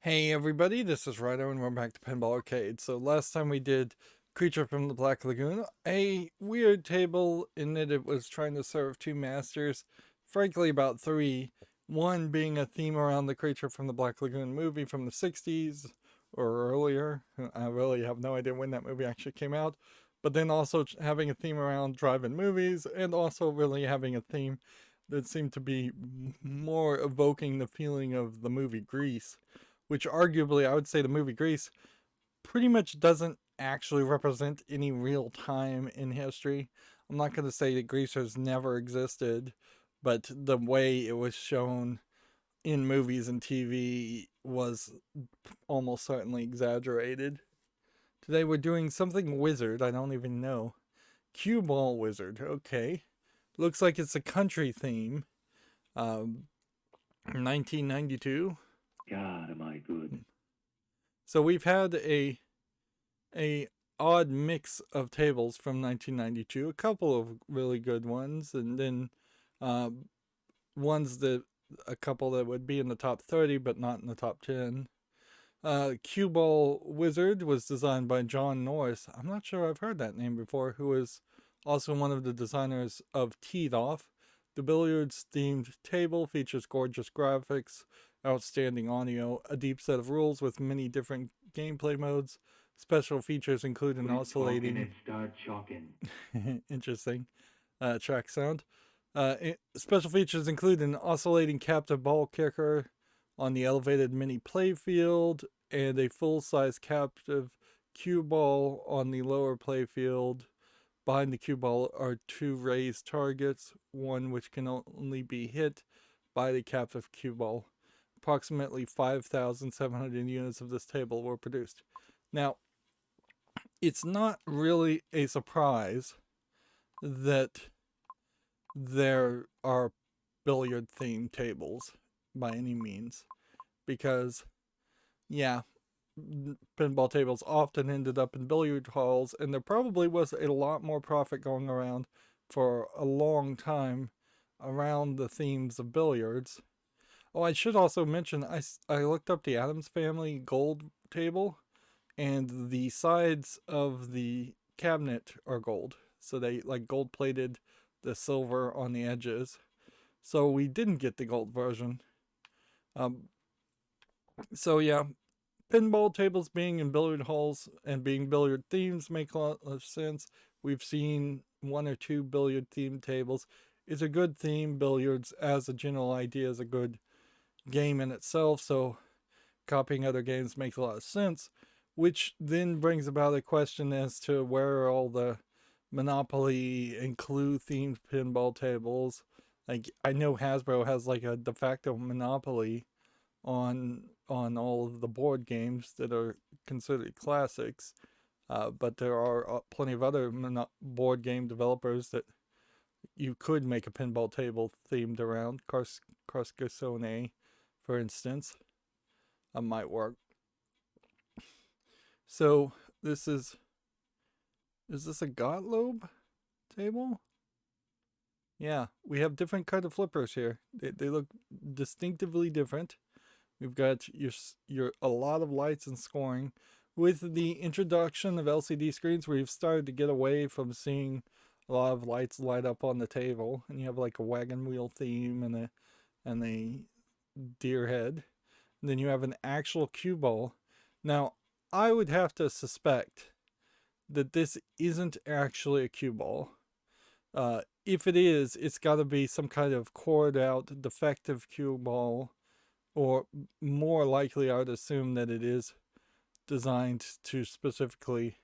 Hey everybody, this is Rydo and we're back to Pinball Arcade. So last time we did Creature from the Black Lagoon, a weird table in that it was trying to serve two masters, frankly about three, one being a theme around the Creature from the Black Lagoon movie from the 60s or earlier. I really have no idea when that movie actually came out, but then also having a theme around drive-in movies and also really having a theme that seemed to be more evoking the feeling of the movie Grease, which arguably I would say the movie Grease pretty much doesn't actually represent any real time in history. I'm not going to say that Grease has never existed, but the way it was shown in movies and TV was almost certainly exaggerated. Today we're doing something wizard, I don't even know. Cue Ball Wizard, okay. Looks like it's a country theme. 1992. God, am I good? So we've had a odd mix of tables from 1992. A couple of really good ones, and then uh, ones that a couple that would be in the top 30 but not in the top 10. Cue Ball Wizard was designed by John Norris. I'm not sure I've heard that name before. Who is also one of the designers of Teed Off. The billiards themed table features gorgeous graphics, outstanding audio, a deep set of rules with many different gameplay modes. Special features include an Quit talking oscillating, and start chalking. interesting track sound. Special features include an oscillating captive ball kicker on the elevated mini playfield and a full-size captive cue ball on the lower playfield. Behind the cue ball are two raised targets, one which can only be hit by the captive cue ball. Approximately 5,700 units of this table were produced. Now, it's not really a surprise that there are billiard themed tables by any means, because, yeah, pinball tables often ended up in billiard halls, and there probably was a lot more profit going around for a long time around the themes of billiards. Oh, I should also mention I looked up the Addams Family gold table, and the sides of the cabinet are gold. So they like gold plated the silver on the edges. So we didn't get the gold version. Um, so yeah, pinball tables being in billiard halls and being billiard themes make a lot of sense. We've seen one or two billiard themed tables. It's a good theme. Billiards, as a general idea, is a good game in itself. So copying other games makes a lot of sense. Which then brings about a question as to where are all the Monopoly and Clue themed pinball tables. Like I know Hasbro has like a de facto monopoly on all of the board games that are considered classics. But there are plenty of other board game developers that you could make a pinball table themed around. Carcassonne, for instance, might work. So this is this a Gottlieb table? Yeah, we have different kind of flippers here. They look distinctively different. We've got your a lot of lights and scoring. With the introduction of LCD screens, we've started to get away from seeing a lot of lights light up on the table, and you have like a wagon wheel theme and a deer head. And then you have an actual cue ball. Now, I would have to suspect that this isn't actually a cue ball. If it is, it's got to be some kind of cored out defective cue ball, or more likely, I would assume that it is designed to specifically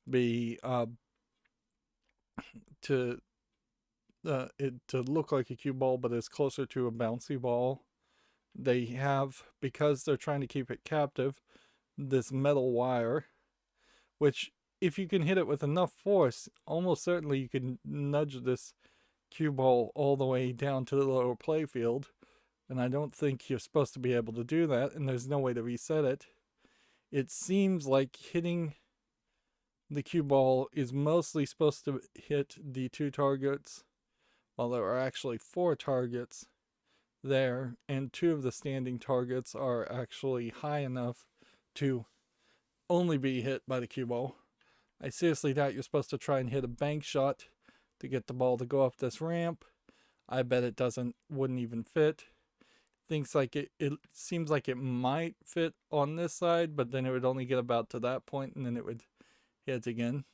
be to it to look like a cue ball, but it's closer to a bouncy ball. They have, because they're trying to keep it captive, this metal wire, which if you can hit it with enough force, almost certainly you can nudge this cue ball all the way down to the lower playfield. And I don't think you're supposed to be able to do that, and there's no way to reset it. It seems like hitting the cue ball is mostly supposed to hit the two targets, while there are actually four targets there, and 2 of the standing targets are actually high enough to only be hit by the cue ball. I seriously doubt you're supposed to try and hit a bank shot to get the ball to go up this ramp. I bet it wouldn't even fit. Thinks like it seems like it might fit on this side, but then it would only get about to that point and then it would hit again.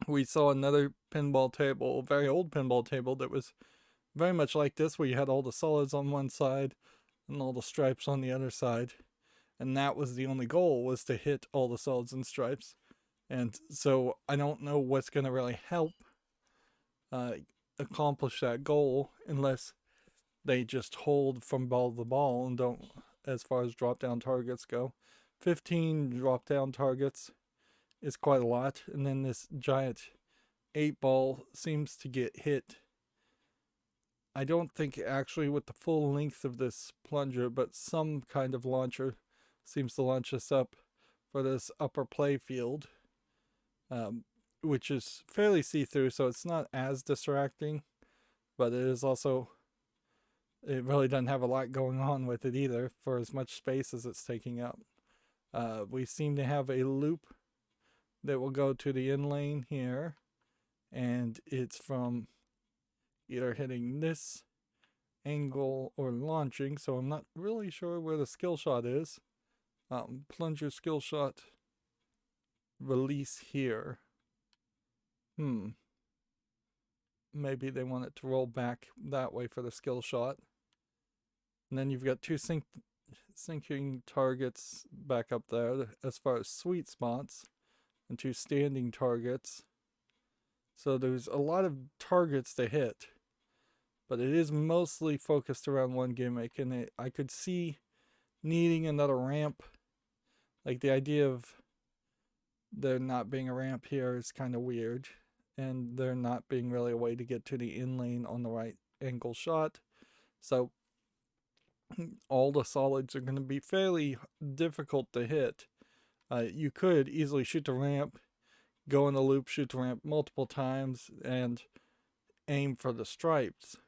We saw another pinball table, a very old pinball table that was very much like this, where you had all the solids on one side and all the stripes on the other side. And that was the only goal, was to hit all the solids and stripes. And so I don't know what's going to really help accomplish that goal unless they just hold from ball to ball and don't, as far as drop down targets go. 15 drop down targets is quite a lot, and then this giant 8-ball seems to get hit. I don't think actually with the full length of this plunger, but some kind of launcher seems to launch us up for this upper play field, which is fairly see-through, so it's not as distracting, but it is also, it really doesn't have a lot going on with it either for as much space as it's taking up. We seem to have a loop that will go to the in lane here, and it's from either hitting this angle or launching, so I'm not really sure where the skill shot is. Plunger skill shot release here. Maybe they want it to roll back that way for the skill shot. And then you've got 2 sinking targets back up there as far as sweet spots, and 2 standing targets. So there's a lot of targets to hit, but it is mostly focused around one gimmick, and I could see needing another ramp. Like, the idea of there not being a ramp here is kind of weird, and there not being really a way to get to the in lane on the right angle shot. So all the solids are going to be fairly difficult to hit. You could easily shoot the ramp, go in the loop, shoot the ramp multiple times, and aim for the stripes.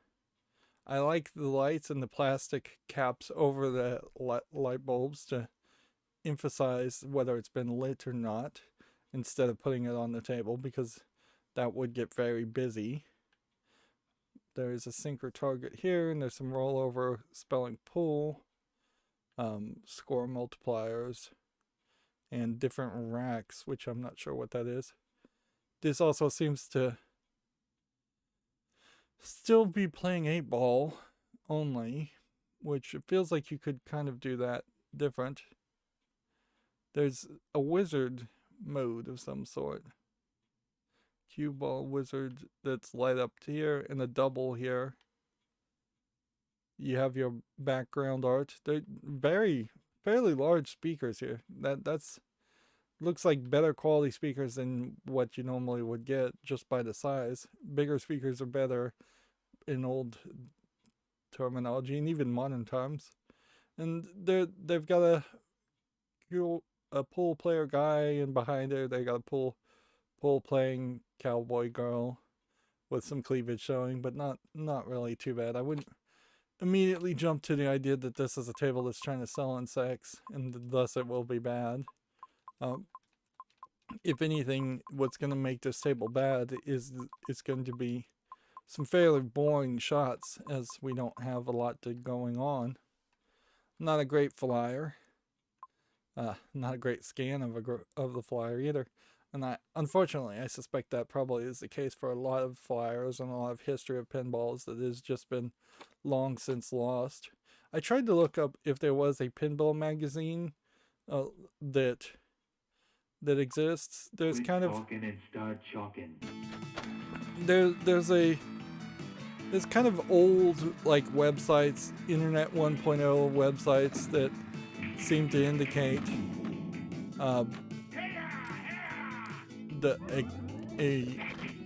I like the lights and the plastic caps over the light bulbs to emphasize whether it's been lit or not, instead of putting it on the table, because that would get very busy. There's a sinker target here, and there's some rollover spelling pull, score multipliers, and different racks, which I'm not sure what that is. This also seems to still be playing 8-ball only, which it feels like you could kind of do that different. There's a wizard mode of some sort. Cue ball wizard that's light up here, and a double here. You have your background art. They're fairly large speakers here. That's looks like better quality speakers than what you normally would get just by the size. Bigger speakers are better in old terminology and even modern times. And they've got a pool player guy, and behind there they got a pool playing cowboy girl with some cleavage showing, but not really too bad. I wouldn't immediately jump to the idea that this is a table that's trying to sell on sex, and thus it will be bad. If anything, what's going to make this table bad is it's going to be some fairly boring shots, as we don't have a lot going on. Not a great flyer. Not a great scan of the flyer either. And unfortunately, I suspect that probably is the case for a lot of flyers and a lot of history of pinballs that has just been long since lost. I tried to look up if there was a pinball magazine that exists. There's kind of and start chalking. there's kind of old, like, websites, Internet 1.0 websites that seem to indicate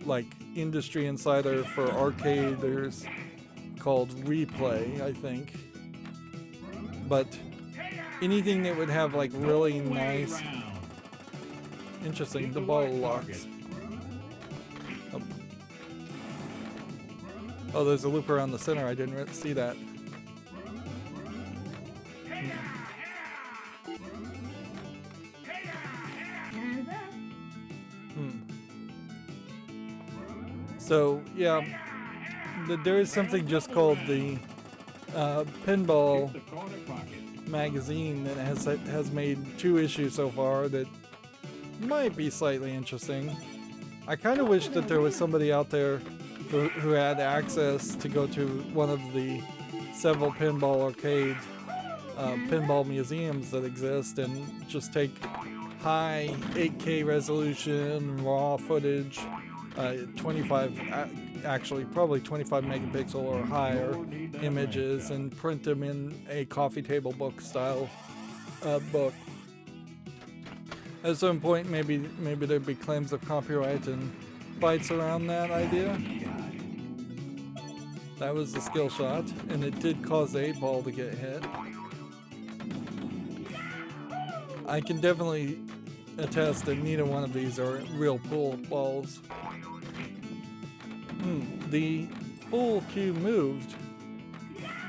like industry insider for arcaders called Replay, I think. But anything that would have like really nice, interesting, the ball locks. Oh, there's a loop around the center. I didn't see that. So yeah, there is something just called the Pinball magazine that has made 2 issues so far that might be slightly interesting. I kind of wish that there was somebody out there who had access to go to one of the several Pinball Arcade pinball museums that exist and just take high 8K resolution raw footage, 25 actually probably 25 megapixel or higher images, and print them in a coffee table book style book. At some point, maybe there'd be claims of copyright and fights around that idea. That was the skill shot, and it did cause the 8-ball to get hit. I can definitely attest that neither one of these are real pool balls. The pool cue moved.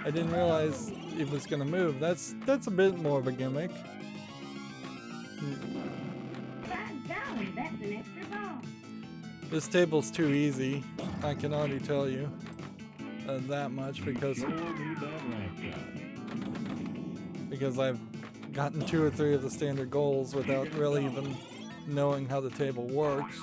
I didn't realize it was gonna move. That's a bit more of a gimmick. That's an extra ball. This table's too easy. I can already tell you that much because I've gotten 2 or 3 of the standard goals without really even knowing how the table works.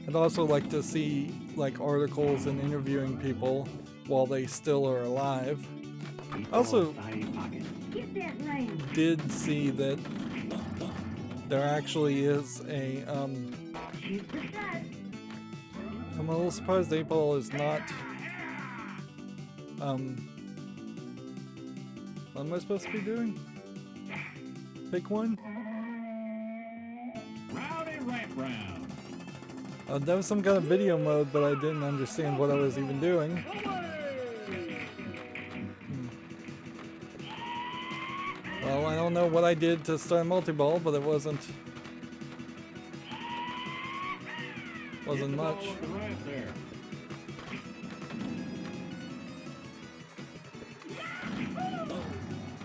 I'd also like to see like articles and interviewing people while they still are alive. Also did see that there actually is a I'm a little surprised the 8-ball is not what am I supposed to be doing? Pick one? Rowdy right round. That was some kind of video mode, but I didn't understand what I was even doing. Well, I don't know what I did to start Multiball, but it wasn't much. Right there.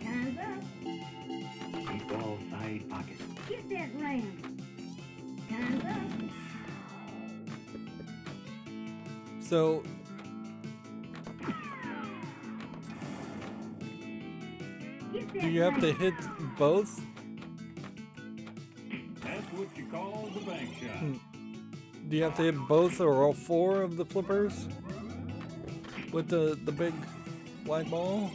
Time's up. Ball side pocket. Get that round. Time's up. So Get that do you have to round. hit both? That's what you call the bank shot. Do you have to hit both or all 4 of the flippers with the big white ball?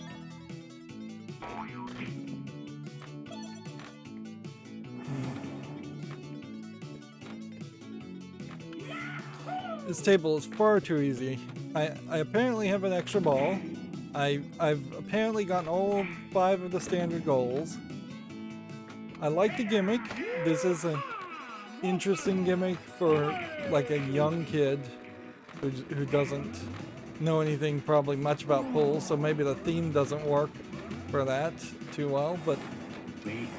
This table is far too easy. I apparently have an extra ball. I've apparently gotten all 5 of the standard goals. I like the gimmick. This is an interesting gimmick for like a young kid who doesn't know anything probably much about pool, so maybe the theme doesn't work for that too well, but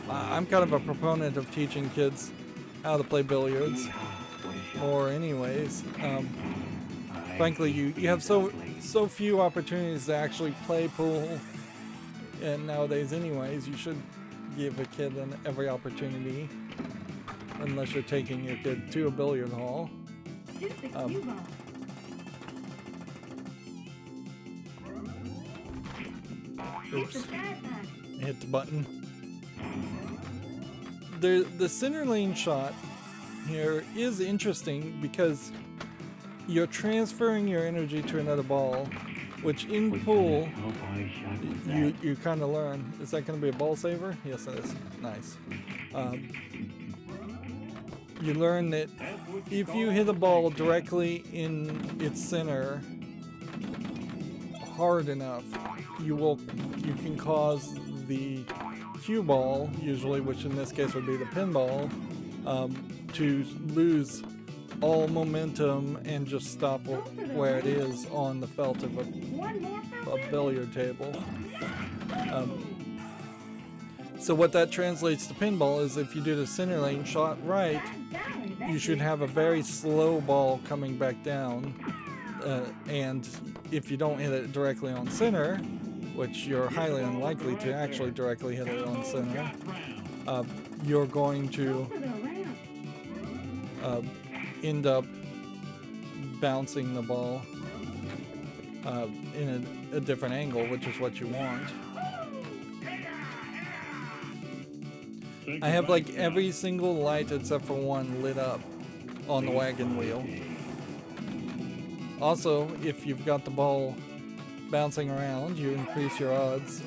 I'm kind of a proponent of teaching kids how to play billiards more anyways. Frankly, you have so few opportunities to actually play pool and nowadays anyways. You should give a kid every opportunity, unless you're taking your kid to a billiard hall. Shoot the cue ball. Hit the Oops, side pocket. hit the button. The center lane shot here is interesting because you're transferring your energy to another ball, which in pool you kind of learn. Is that going to be a ball saver? Yes, it is. Nice. You learn that if you hit a ball directly in its center hard enough, you can cause the cue ball, usually, which in this case would be the pinball, to lose all momentum and just stop where it is on the felt of One more for a billiard table. So what that translates to pinball is if you do the center lane shot right, you should have a very slow ball coming back down. And if you don't hit it directly on center, which you're highly unlikely to actually directly hit it on center, you're going to Go to the ramp. end up bouncing the ball in a different angle, which is what you want. I have like every single light except for one lit up on the wagon wheel. Also, if you've got the ball bouncing around, you increase your odds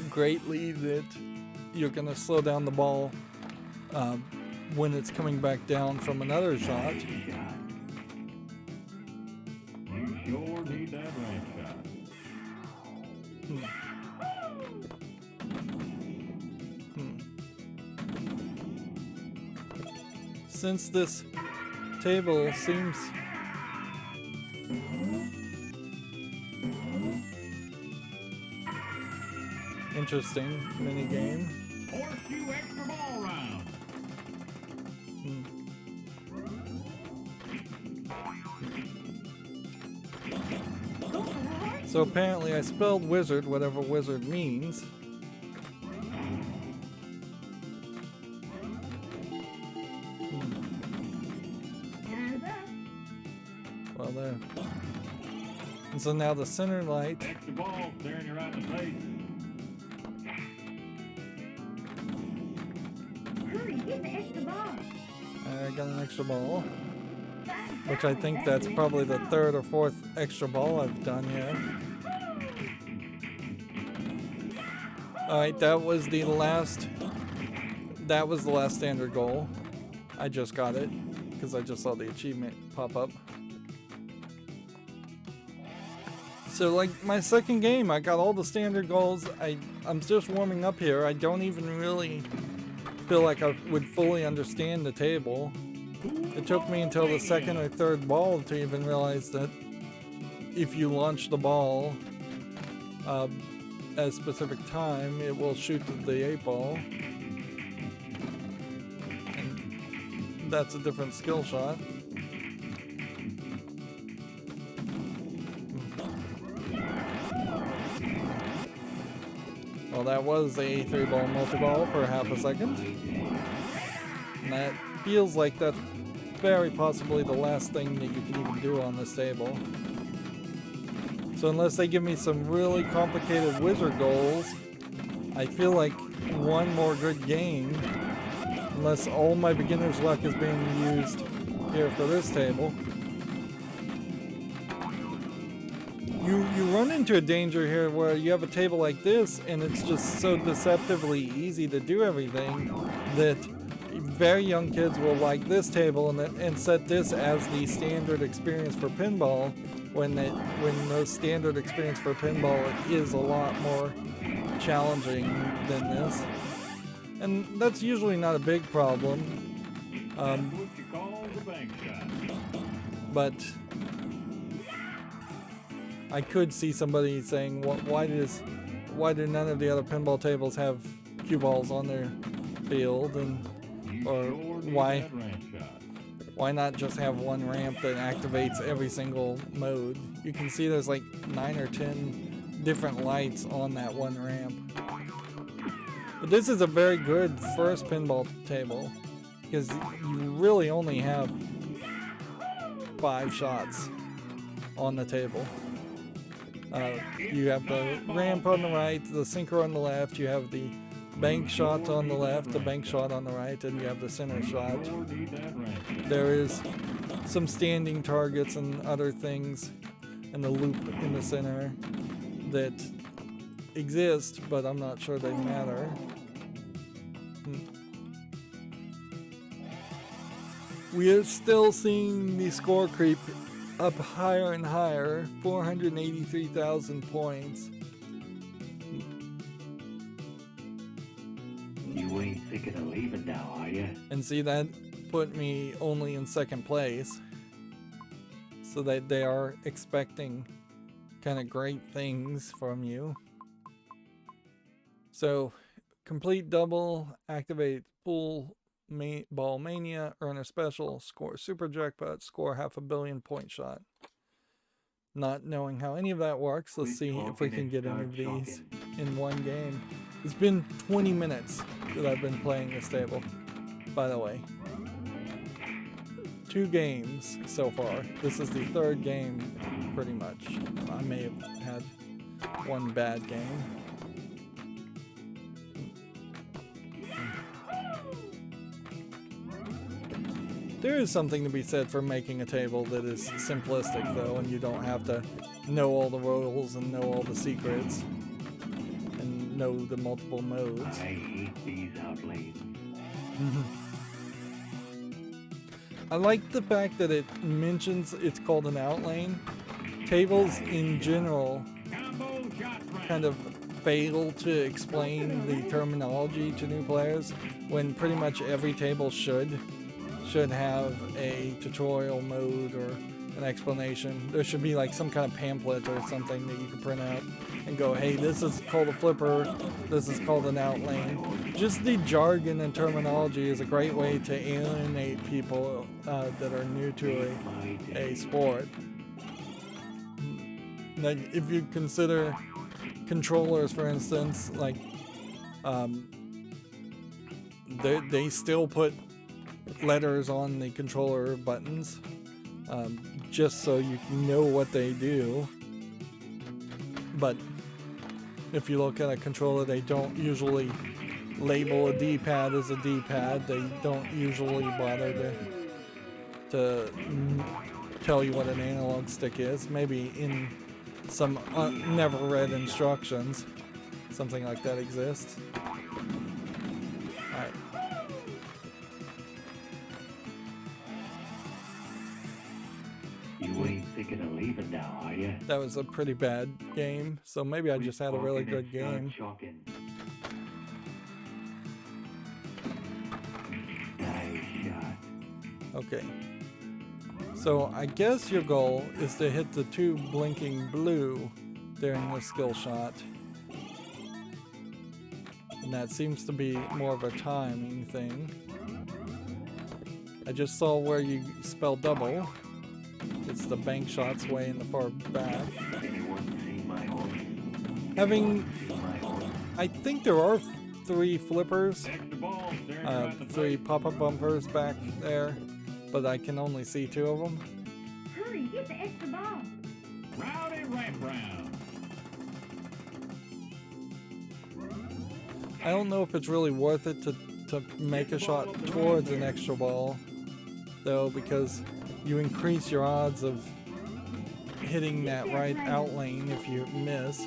greatly that you're going to slow down the ball when it's coming back down from another shot. You sure need that ramp shot. Since this table seems interesting mini game. Horseshoe extra ball round. So apparently I spelled wizard, whatever wizard means. Hands up. Well, there. And so now the center light. Extra ball staring you right in the face. Hurry, get the extra ball. I got an extra ball, Fast, which I think that's probably the third or fourth extra ball I've done here. Alright, that was the last standard goal. I just got it because I just saw the achievement pop up. So like my second game, I got all the standard goals. I'm just warming up here. I don't even really feel like I would fully understand the table. It took me until the second or third ball to even realize that if you launch the ball at a specific time, it will shoot to the 8-ball. And that's a different skill shot. Well, that was a 3-ball multi-ball for half a second. And that feels like that's very possibly the last thing that you can even do on this table. So unless they give me some really complicated wizard goals, I feel like one more good game, unless all my beginner's luck is being used here for this table. You run into a danger here where you have a table like this and it's just so deceptively easy to do everything that very young kids will like this table and set this as the standard experience for pinball when the standard experience for pinball is a lot more challenging than this. And that's usually not a big problem. That's what you call the bank shot. But I could see somebody saying, why do none of the other pinball tables have cue balls on their field, or why not just have one ramp that activates every single mode? You can see there's like 9 or 10 different lights on that one ramp. But this is a very good first pinball table because you really only have 5 shots on the table. You have the ramp on the right, the sinker on the left, you have the bank shot on the left, the bank shot on the right, and you have the center shot. There is some standing targets and other things, and the loop in the center that exist, but I'm not sure they matter. We are still seeing the score creep up higher and higher, 483,000 points. You ain't thinking of leaving now, are you? And see, that put me only in second place. So that they are expecting kind of great things from you. So, complete double, activate full Ball Mania, earn a special, score super jackpot, score 500 million point shot. Not knowing how any of that works, let's see if we can get any of these in one game. It's been 20 minutes that I've been playing this table, by the way. 2 games so far. This is the 3rd game, pretty much. I may have had one bad game. There is something to be said for making a table that is simplistic, though, and you don't have to know all the rules and know all the secrets and know the multiple modes. I hate these outlays. I like the fact that it mentions it's called an outlane. Tables in general kind of fail to explain the terminology to new players when pretty much every table should have a tutorial mode or an explanation. There should be like some kind of pamphlet or something that you can print out and go, hey, this is called a flipper, this is called an outlane. Just the jargon and terminology is a great way to alienate people that are new to a sport. Like if you consider controllers, for instance, like they still put letters on the controller buttons just so you know what they do, but if you look at a controller, they don't usually label a D-pad as a D-pad. They don't usually bother to tell you what an analog stick is. Maybe in some never read instructions something like that exists. Alright. You ain't thinking of leaving now, are you? That was a pretty bad game, so maybe I just had a really good game. Nice shot. Okay. So I guess your goal is to hit the 2 blinking blue during the skill shot. And that seems to be more of a timing thing. I just saw where you spell double. It's the bank shots way in the far back. I think there are 3 flippers, 3 pop-up bumpers back there, but I can only see 2 of them. Hurry, get the extra ball. Rowdy ramp round. I don't know if it's really worth it to make a shot towards an extra ball, though, because you increase your odds of hitting that right out lane if you miss.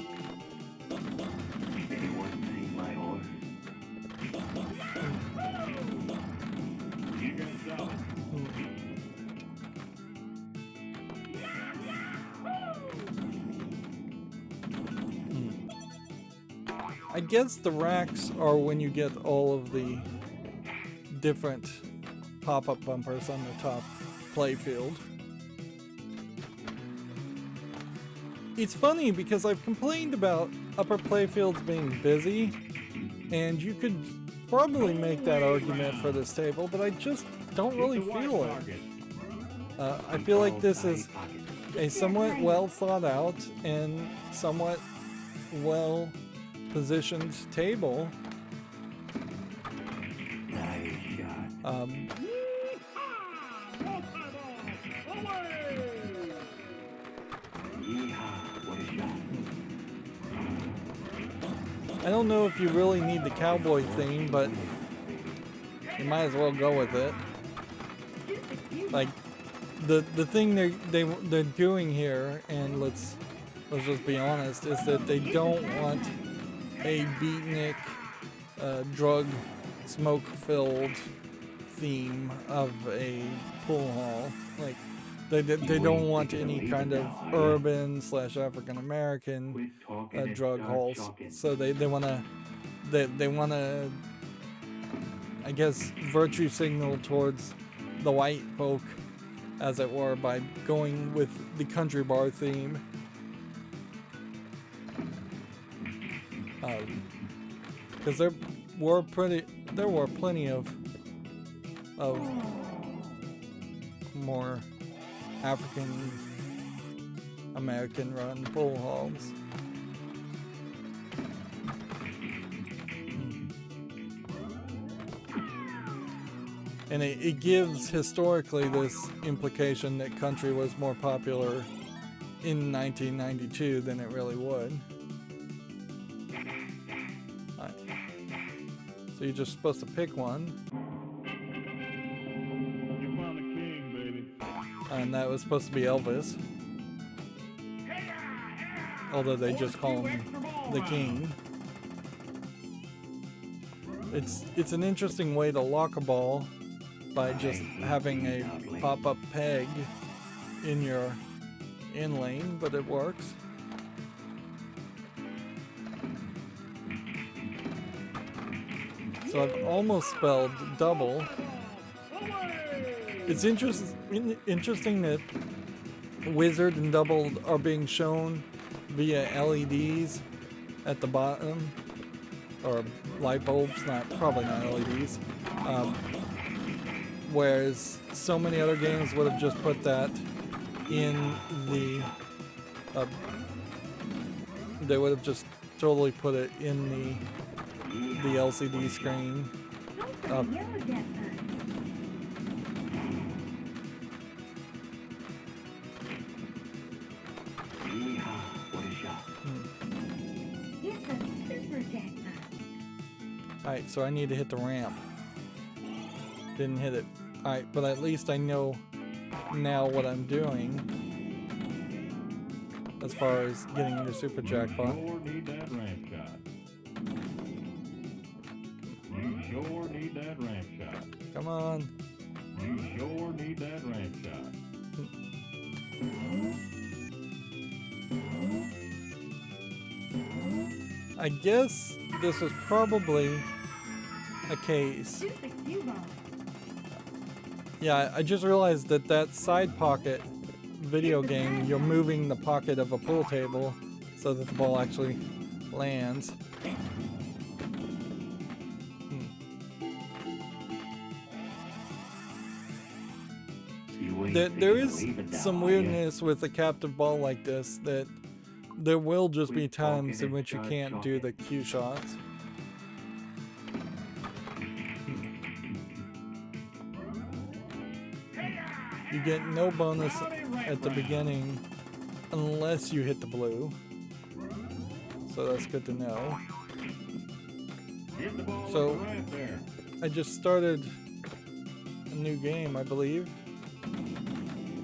Anyone see my horse? You gonna sell it? I guess the racks are when you get all of the different pop-up bumpers on the top playfield. It's funny because I've complained about upper playfields being busy, and you could probably make that argument for this table, but I just don't really feel it. I feel like this is a somewhat well thought out and somewhat well positioned table. Nice shot. Yeehaw, what a shot. I don't know if you really need the cowboy theme, but you might as well go with it. Like the thing they're doing here, and let's just be honest, is that they don't want a beatnik, drug, smoke-filled theme of a pool hall. Like they don't want any kind of urban / African American drug halls. So they wanna I guess virtue signal towards the white folk, as it were, by going with the country bar theme. Because there were plenty of of more African American run pool halls. And it gives historically this implication that country was more popular in 1992 than it really would. Right. So you're just supposed to pick one. You found the king, baby. And that was supposed to be Elvis. Although they just call him the king. It's an interesting way to lock a ball by just having a pop-up peg in your in lane, but it works. So I've almost spelled double. It's interesting that Wizard and Double are being shown via LEDs at the bottom, or light bulbs, probably not LEDs. Whereas so many other games would have just put that in the, they would have just totally put it in the LCD screen. Don't put a yellow Jackpot. What a shot. It's a super Jackpot. Alright, so I need to hit the ramp. Didn't hit it. Alright, but at least I know now what I'm doing as far as getting the super jackpot. You sure need that ramp shot. You sure need that ramp shot. Come on. You sure need that ramp shot. I guess this was probably a case. Shoot the cue ball. Yeah, I just realized that that side pocket video game, you're moving the pocket of a pool table so that the ball actually lands. There is some weirdness with a captive ball like this, that there will just be times in which you can't do the cue shots. You get no bonus at the beginning unless you hit the blue. So that's good to know. Get the ball So- on the ramp there. I just started a new game, I believe.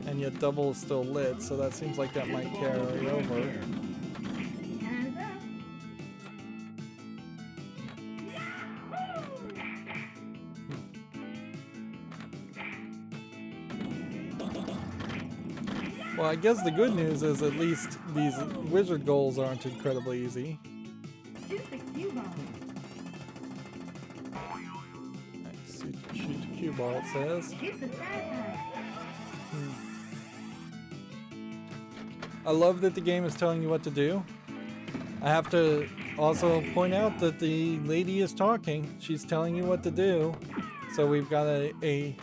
And yet double is still lit, so that seems like that might carry over. Time's up. Well, I guess the good news is at least these wizard goals aren't incredibly easy. Shoot the cue ball. Shoot the cue ball, it says. Hit the side pie. I love that the game is telling you what to do. I have to also point out that the lady is talking. She's telling you what to do. So we've got a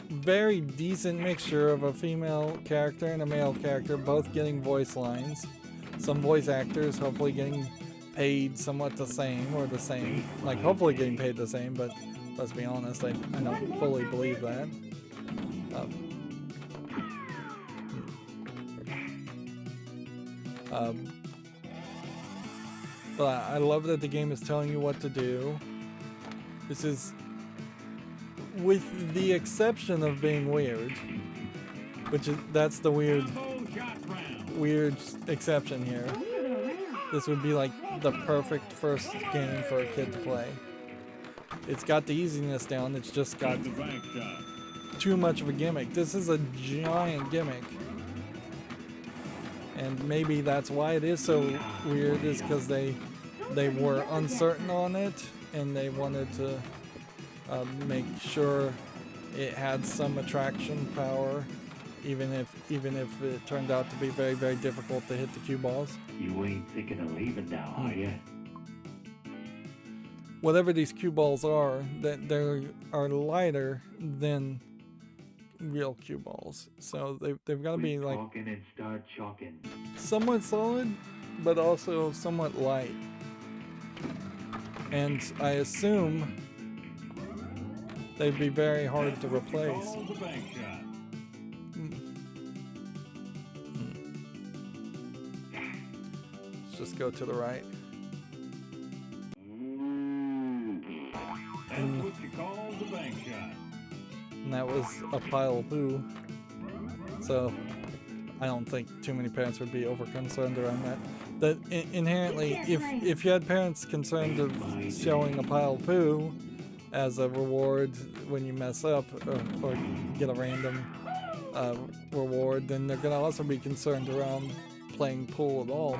very decent mixture of a female character and a male character, both getting voice lines. Some voice actors hopefully getting paid somewhat the same, or the same. Like, hopefully getting paid the same, but let's be honest, I don't fully believe that. But I love that the game is telling you what to do. This is, with the exception of being weird, that's the weird exception here. This would be like the perfect first game for a kid to play. It's got the easiness down, it's just got The bank shot. too much of a gimmick. This is a giant gimmick. And maybe that's why it is so weird, is because they were uncertain on it and they wanted to make sure it had some attraction power, even if it turned out to be very, very difficult to hit the cue balls. You ain't thinking of leaving now, are you? whatever these cue balls are, that they are lighter than real cue balls. So they've got to be like Talking and start chalking. somewhat solid, but also somewhat light. And I assume they'd be very hard to replace. Calls the bank shot. Let's just go to the right. That's what you call the bank shot. And that was a pile of poo. So I don't think too many parents would be over concerned around that. That inherently, if you had parents concerned of showing a pile of poo as a reward when you mess up or get a random reward, then they're gonna also be concerned around playing pool at all.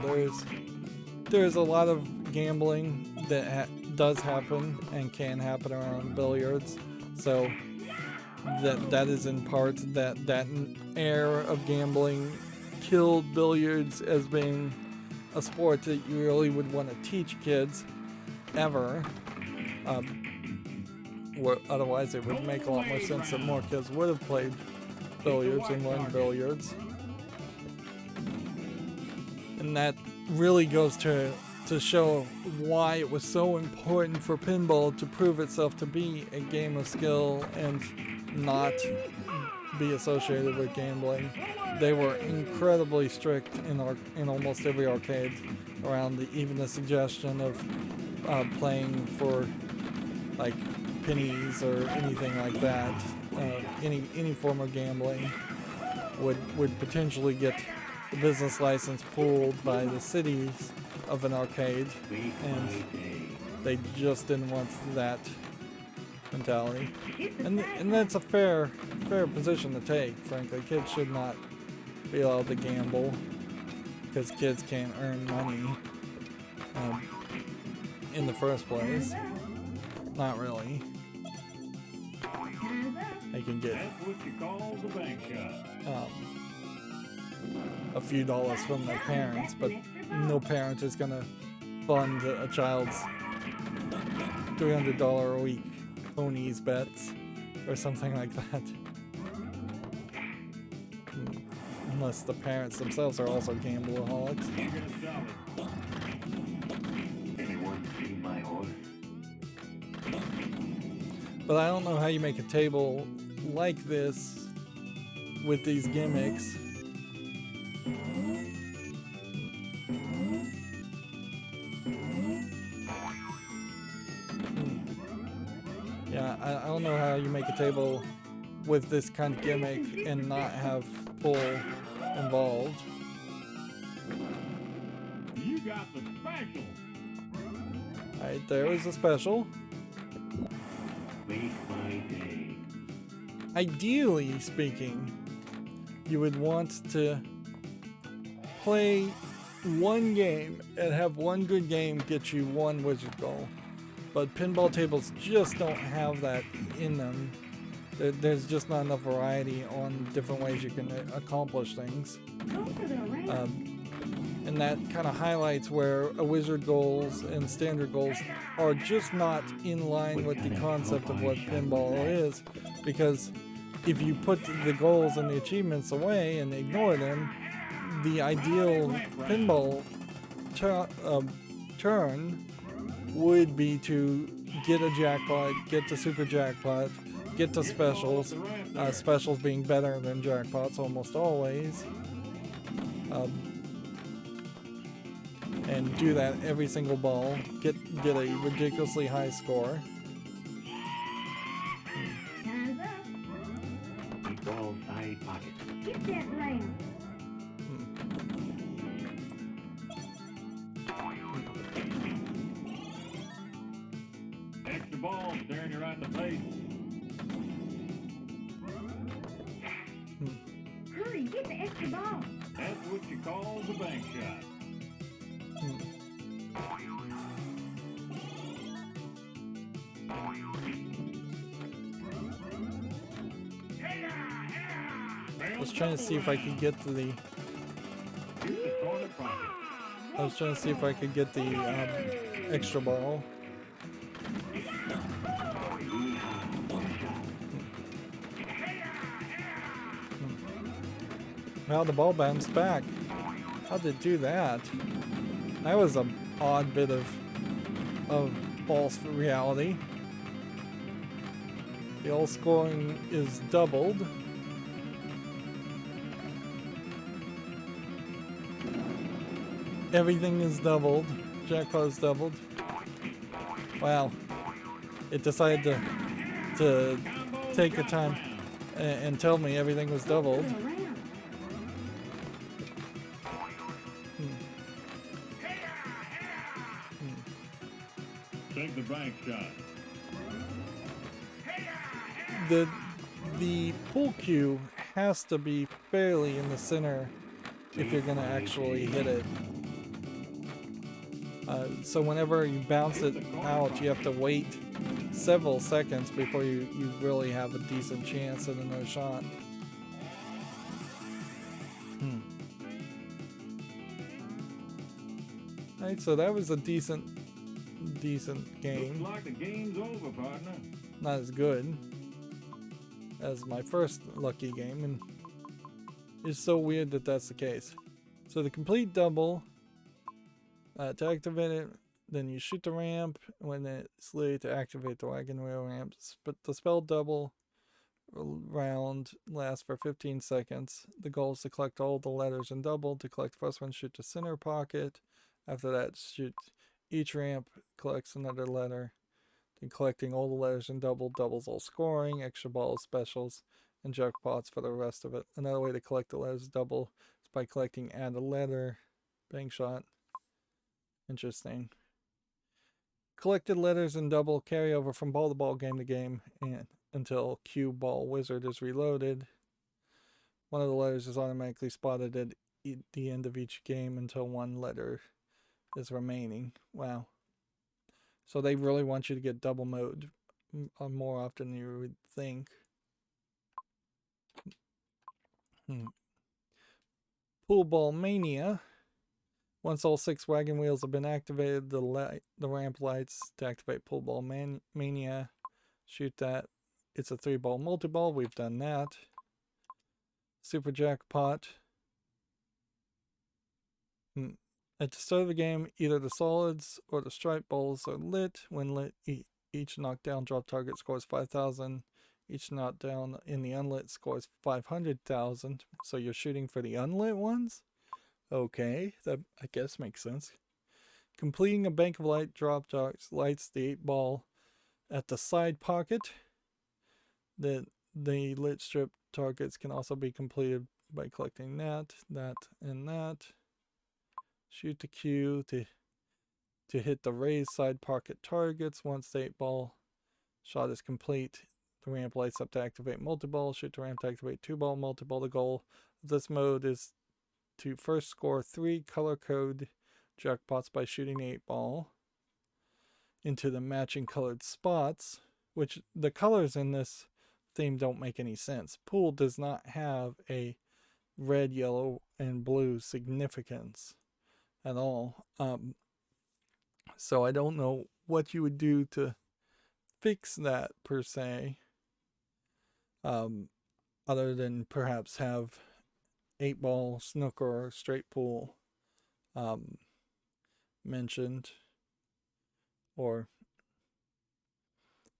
There's a lot of gambling that does happen and can happen around billiards. So that is in part that era of gambling killed billiards as being a sport that you really would want to teach kids ever. Otherwise it would make a lot more sense that more kids would have played billiards and learned billiards. And that really goes to show why it was so important for pinball to prove itself to be a game of skill and not be associated with gambling. They were incredibly strict in almost every arcade around even the suggestion of playing for like pennies or anything like that. Any form of gambling would potentially get the business license pulled by the cities of an arcade, and they just didn't want that mentality. And that's a fair position to take, frankly. Kids should not be allowed to gamble because kids can't earn money in the first place. Not really. They can get That's what you call the bank shot. a few dollars from their parents, but no parent is gonna fund a child's $300 a week ponies bets or something like that. Unless the parents themselves are also gambleaholics. You're gonna stop it. Anyone see my horse? But I don't know how you make a table like this with these gimmicks. Yeah, I don't know how you make a table with this kind of gimmick and not have pull involved. You got the special. Alright, there was a special. Make my day. Ideally speaking, you would want to play one game and have one good game get you one wizard goal. But pinball tables just don't have that in them. There's just not enough variety on different ways you can accomplish things. Go for the rain. And that kind of highlights where a wizard goals and standard goals are just not in line with the concept of what pinball is. Because if you put the goals and the achievements away and ignore them, the ideal pinball turn would be to get a jackpot, get to super jackpot, get to specials, specials being better than jackpots almost always, and do that every single ball, get a ridiculously high score. Hands up. It's all side pocket. Get that rain. Extra ball staring you right in the face. Hurry, get the extra ball. That's what you call the bank shot. I was trying to see if I could get to the. Use the corner pocket. I was trying to see if I could get the extra ball. Wow, the ball bounced back. How did it do that? That was an odd bit of false reality. The all scoring is doubled. Everything is doubled. Jackpot is doubled. Wow. It decided to take the time and tell me everything was doubled. Take the bank shot. The pool cue has to be fairly in the center if you're gonna actually hit it. So whenever you bounce it out, you have to wait several seconds before you really have a decent chance at another shot. Alright, so that was a decent game. Looks like the game's over, partner. Not as good as my first lucky game, and it's so weird that that's the case. So the complete double, to activate it, then you shoot the ramp when it's ready to activate the wagon wheel ramp. But the spell double round lasts for 15 seconds. The goal is to collect all the letters in double. To collect the first one, shoot the center pocket. After that, shoot each ramp collects another letter. Then collecting all the letters in double doubles all scoring, extra balls, specials, and jackpots for the rest of it. Another way to collect the letters double is by collecting add a letter. Bank shot. Interesting. Collected letters in double carry over from ball to ball, game to game, and until Cue Ball Wizard is reloaded. One of the letters is automatically spotted at the end of each game until one letter is remaining. Wow. So they really want you to get double mode more often than you would think. Pool Ball Mania. Once all 6 wagon wheels have been activated, the ramp lights to activate Pool Ball Mania. Shoot that. It's a 3-ball multi-ball. We've done that. Super Jackpot. At the start of the game, either the solids or the stripe balls are lit. When lit, each knockdown drop target scores 5,000. Each knockdown in the unlit scores 500,000. So you're shooting for the unlit ones? Okay, that I guess makes sense. Completing a bank of light drop darts lights the 8-ball at the side pocket. The lit strip targets can also be completed by collecting that, and that. Shoot the cue to hit the raised side pocket targets. Once the 8-ball shot is complete, the ramp lights up to activate multiball. Shoot the ramp to activate 2-ball multiball. The goal of this mode is to first score 3 color code jackpots by shooting the 8-ball into the matching colored spots, which the colors in this theme don't make any sense. Pool does not have a red, yellow, and blue significance at all. So I don't know what you would do to fix that per se, other than perhaps have 8-ball, snooker, or straight pool mentioned, or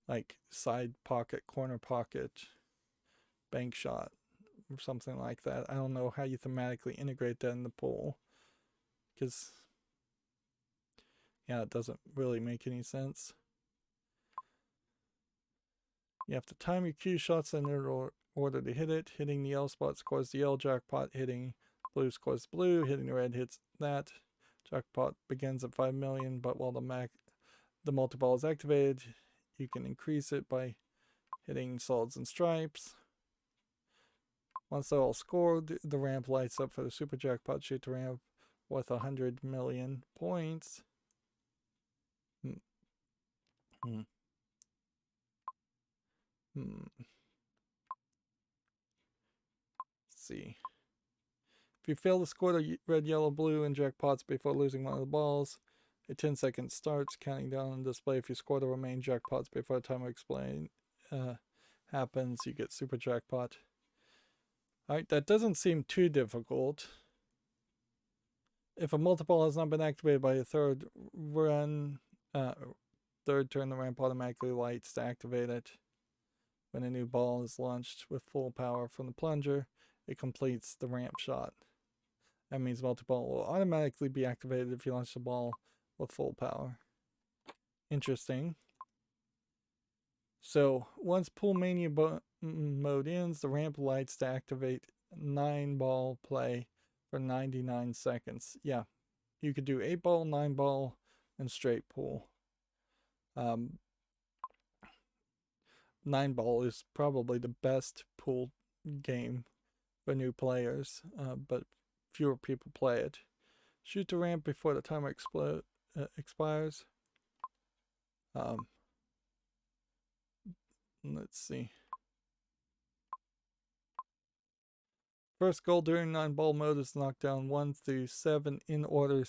like side pocket, corner pocket, bank shot, or something like that. I don't know how you thematically integrate that in the pool, because yeah, it doesn't really make any sense. You have to time your cue shots in order to hit it. Hitting the yellow spot scores the yellow jackpot. Hitting blue scores blue. Hitting the red hits that. Jackpot begins at 5 million, but while the multi-ball is activated, you can increase it by hitting solids and stripes. Once they're all scored, the ramp lights up for the super jackpot. Shoot the ramp worth 100 million points. Let's see. If you fail to score the red, yellow, blue in jackpots before losing one of the balls, A 10-second starts counting down on display. If you score the remaining jackpots before the timer happens, you get super jackpot. Alright, that doesn't seem too difficult. If a multiball has not been activated by a third turn, the ramp automatically lights to activate it. When a new ball is launched with full power from the plunger, it completes the ramp shot. That means multiball will automatically be activated if you launch the ball with full power. Interesting. So once Pool Mania mode ends, the ramp lights to activate 9-ball play for 99 seconds. Yeah, you could do 8-ball, 9-ball, and straight pool. 9-ball is probably the best pool game for new players, but fewer people play it. Shoot the ramp before the timer expires. Let's see. First goal during 9-ball mode is knock down 1 through 7 in order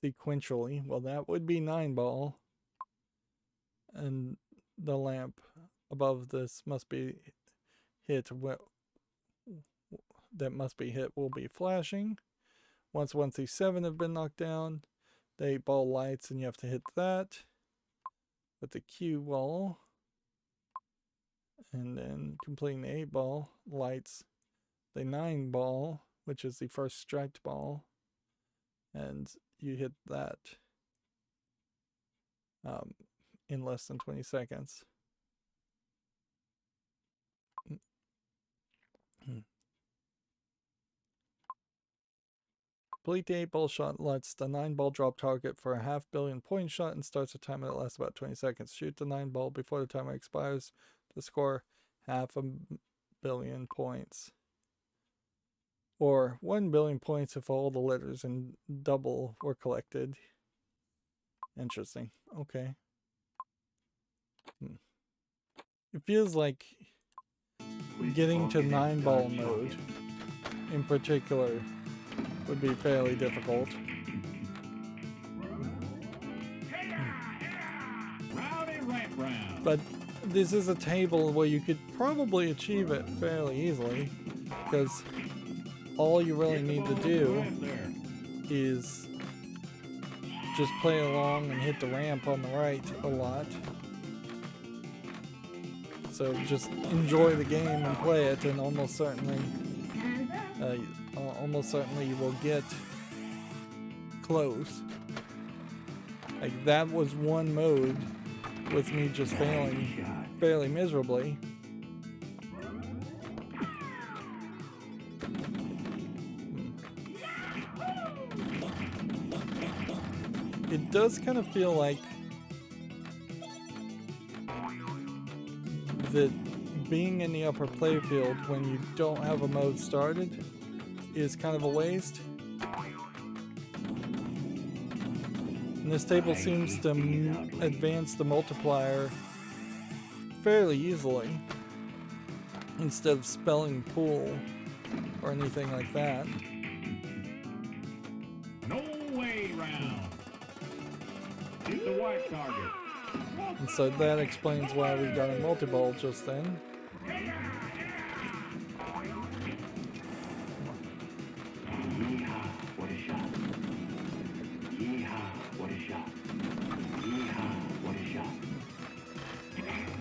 sequentially. Well, that would be 9-ball. And the lamp above this must be hit. That must be hit will be flashing. Once 1 through 7 have been knocked down, the 8-ball lights, and you have to hit that with the cue ball. And then completing the 8-ball lights the 9-ball, which is the first striped ball, and you hit that in less than 20 seconds. Complete the 8-ball shot lets the 9-ball drop target for a 500 million point shot and starts a timer that lasts about 20 seconds. Shoot the 9-ball before the timer expires to score 500 million points. Or 1 billion points if all the letters in double were collected. Interesting. Okay. It feels like getting to 9-ball mode in particular would be fairly difficult. But this is a table where you could probably achieve it fairly easily, because all you really need to do is just play along and hit the ramp on the right a lot. So just enjoy the game and play it, and almost certainly you will get close. Like, that was one mode with me just failing fairly miserably. It does kind of feel like that being in the upper playfield when you don't have a mode started is kind of a waste. And this table seems to advance the multiplier fairly easily instead of spelling pool or anything like that. No way round. Hit the white target. And so that explains why we got a multi-ball just then. Yeehaw, what a shot. Yeehaw, what a shot. Yeehaw, what a shot.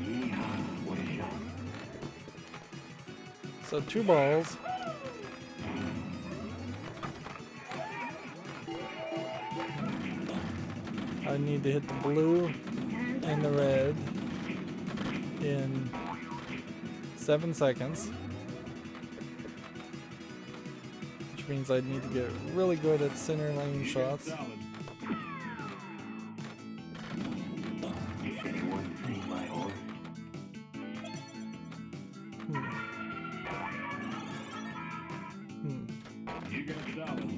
Yeehaw, what a shot. So 2 balls. I need to hit the blue and the red in 7 seconds. Which means I need to get really good at center lane shots. Has anyone seen my horse? You got solid.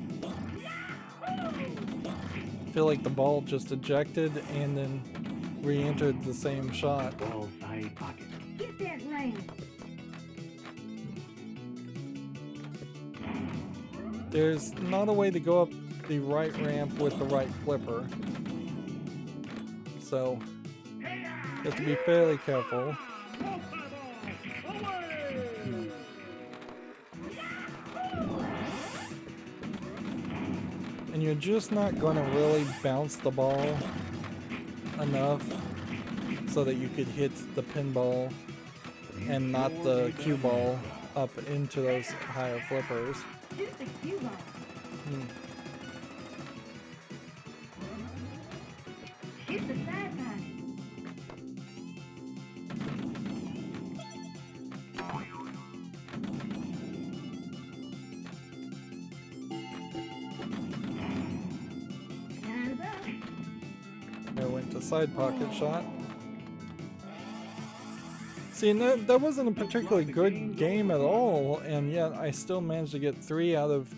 I feel like the ball just ejected and then re-entered the same shot. Ball side pocket. Get that ring. There's not a way to go up the right ramp with the right flipper. So you have to be fairly careful. And you're just not going to really bounce the ball enough so that you could hit the pinball and not the cue ball up into those higher flippers. Shoot the cue ball. Shoot the side pass. Time's up. There went the side pocket shot. See, that wasn't a particularly good game at all, and yet I still managed to get 3 out of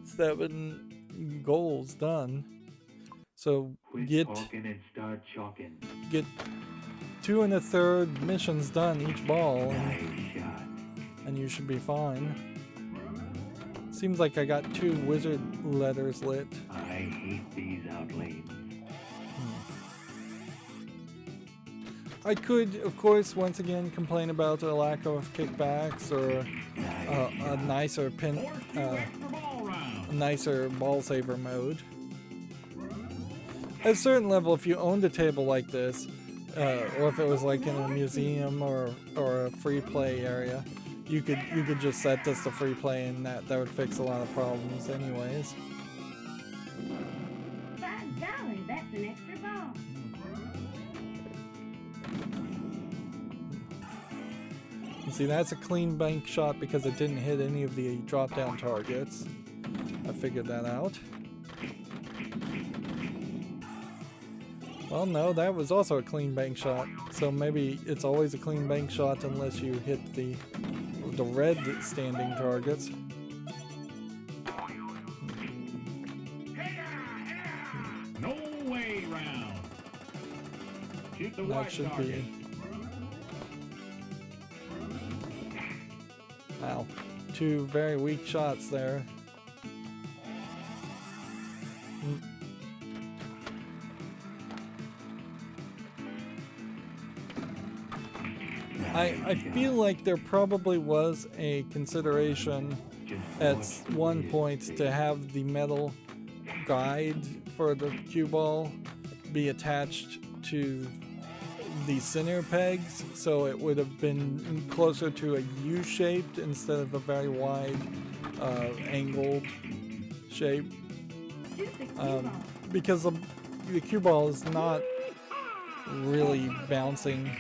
7 goals done. So Quit get talking and start chalking. 2 1/3 missions done each ball, Nice shot. and you should be fine. Seems like I got 2 wizard letters lit. I hate these outlays. I could, of course, once again complain about a lack of kickbacks or a nicer a nicer ball saver mode. At a certain level, if you owned a table like this, or if it was like in a museum or a free play area, you could just set this to free play, and that would fix a lot of problems, anyways. $5, that's an extra ball. You see, that's a clean bank shot because it didn't hit any of the drop-down targets. I figured that out. Well, no, that was also a clean bank shot. So maybe it's always a clean bank shot unless you hit the red standing targets. No way round. Shoot the That white should target. be. Wow, 2 very weak shots there. I feel like there probably was a consideration at one point to have the metal guide for the cue ball be attached to the center pegs, so it would have been closer to a U-shaped instead of a very wide angled shape. Shoot the cue ball. Because the cue ball is not really bouncing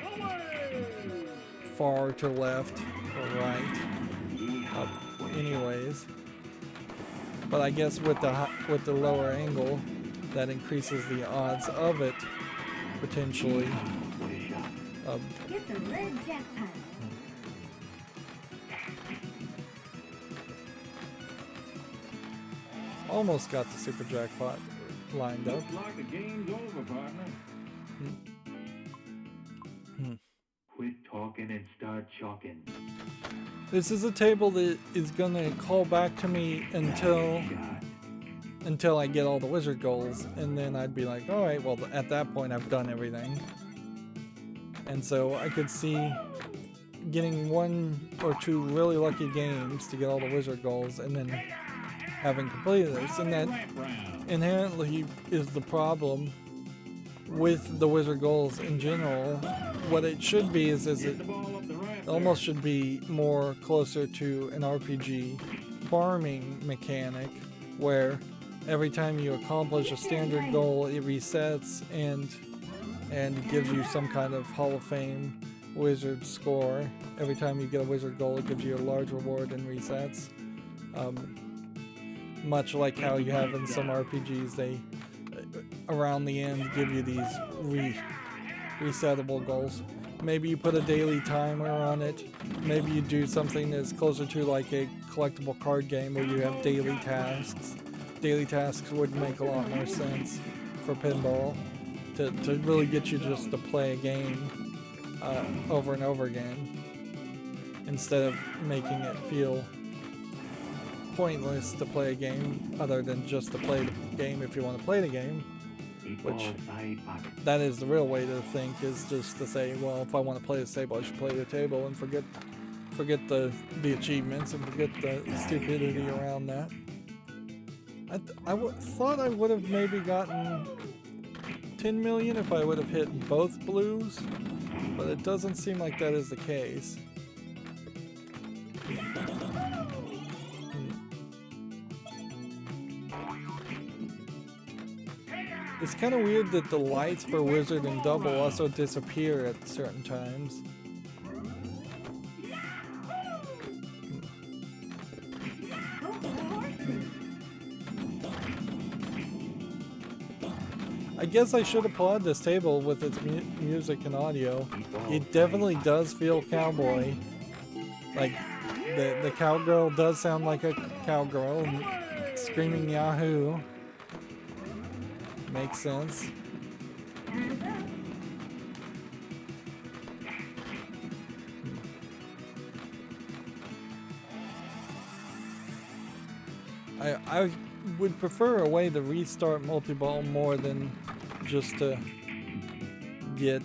far to left or right, anyways. But I guess with the lower angle, that increases the odds of it potentially. Get the red jackpot. Almost got the super jackpot lined up. Looks like the game's over, partner. Quit talking and start chalking. This is a table that is gonna call back to me until I get all the wizard goals, and then I'd be like, all right, well at that point I've done everything. And so I could see getting 1 or 2 really lucky games to get all the wizard goals, and then having completed this. And that inherently is the problem with the wizard goals in general. What it should be is it almost should be more closer to an RPG farming mechanic, where every time you accomplish a standard goal, it resets and gives you some kind of Hall of Fame wizard score. Every time you get a wizard goal, it gives you a large reward and resets. Much like how you have in some RPGs, they around the end give you these resettable goals. Maybe you put a daily timer on it. Maybe you do something that's closer to like a collectible card game where you have daily tasks. Daily tasks would make a lot more sense for pinball to really get you just to play a game over and over again, instead of making it feel pointless to play a game other than just to play the game if you want to play the game. Which, that is the real way to think, is just to say, well, if I want to play this table, I should play the table and forget the achievements and forget the stupidity around that. Thought I would have maybe gotten 10 million if I would have hit both blues, but it doesn't seem like that is the case. It's kind of weird that the lights for Wizard and Double also disappear at certain times. I guess I should applaud this table with its music and audio. It definitely does feel cowboy. Like, the cowgirl does sound like a cowgirl, and screaming Yahoo makes sense. I would prefer a way to restart Multiball more than just to get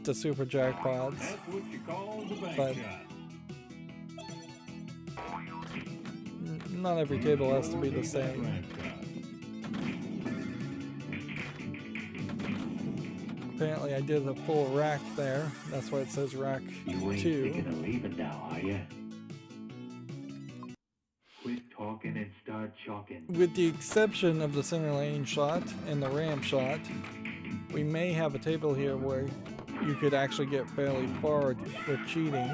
the super jackpots. That's what you call the bank But shot. not every table has to be the same. Apparently I did a full rack there. That's why it says rack You ain't 2. thinking of leaving now, are ya? Quit talking and start chalking. With the exception of the center lane shot and the ramp shot, we may have a table here where you could actually get fairly far with cheating.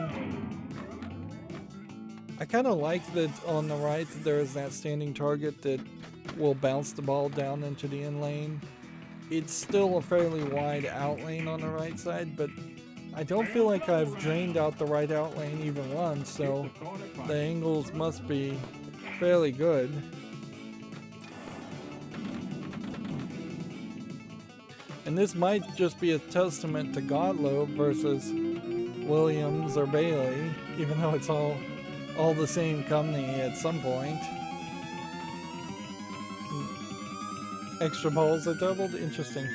I kind of like that on the right there is that standing target that will bounce the ball down into the in lane. It's still a fairly wide out lane on the right side, but I don't feel like I've drained out the right out lane even once, so the angles must be fairly good. And this might just be a testament to Gottlieb versus Williams or Bailey, even though it's all the same company at some point. Extra balls are doubled? Interesting.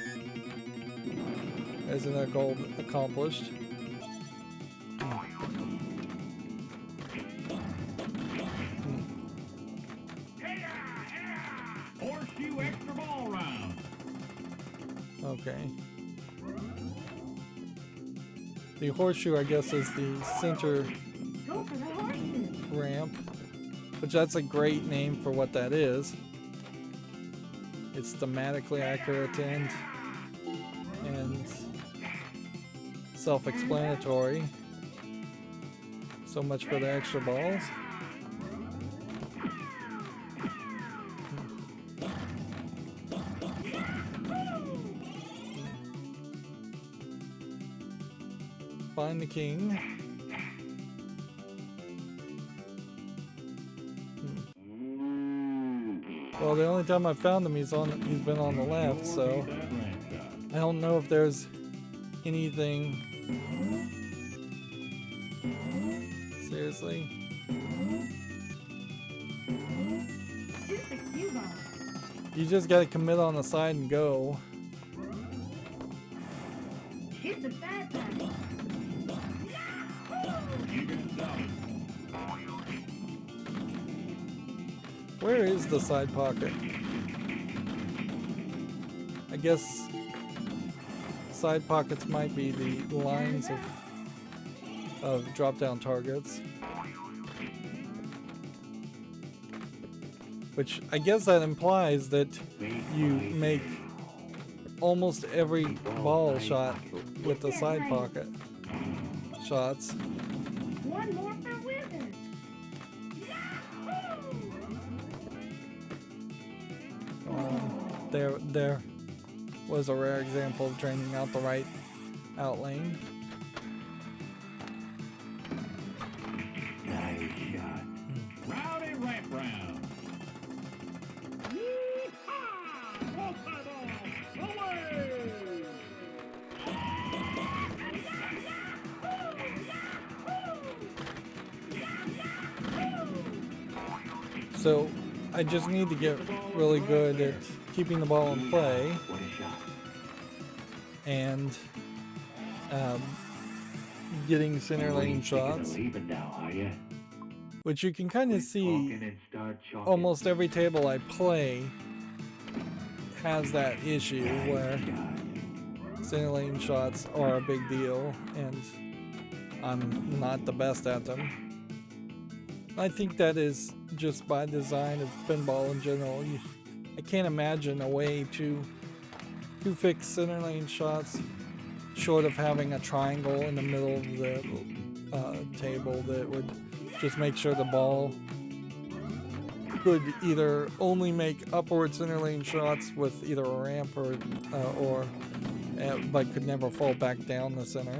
There's another goal accomplished. Horseshoe extra ball round. Okay. The horseshoe, I guess, is the center Go for the horseshoe. ramp, which that's a great name for what that is. It's thematically accurate and self-explanatory. So much for the extra balls. Find the king. Well, the only time I found him, he's been on the left, so I don't know if there's anything. Seriously? Shoot the cue ball. You just gotta commit on the side and go. Shoot the side pocket. Where is the side pocket? I guess side pockets might be the lines of drop-down targets. Which I guess that implies that you make almost every ball shot with the side pocket shots. One more for Wizard. There was a rare example of draining out the right out lane. Nice shot. Rowdy ramp round. So I just need to get really good at keeping the ball in play What a shot. and getting center lane shots, Believe it now, are you? which you can kind of Quit see talking and start chalking. almost every table I play has that issue where center lane shots are a big deal and I'm not the best at them. I think that is just by design of pinball in general. I can't imagine a way to fix center lane shots short of having a triangle in the middle of the table that would just make sure the ball could either only make upward center lane shots with either a ramp or but could never fall back down the center.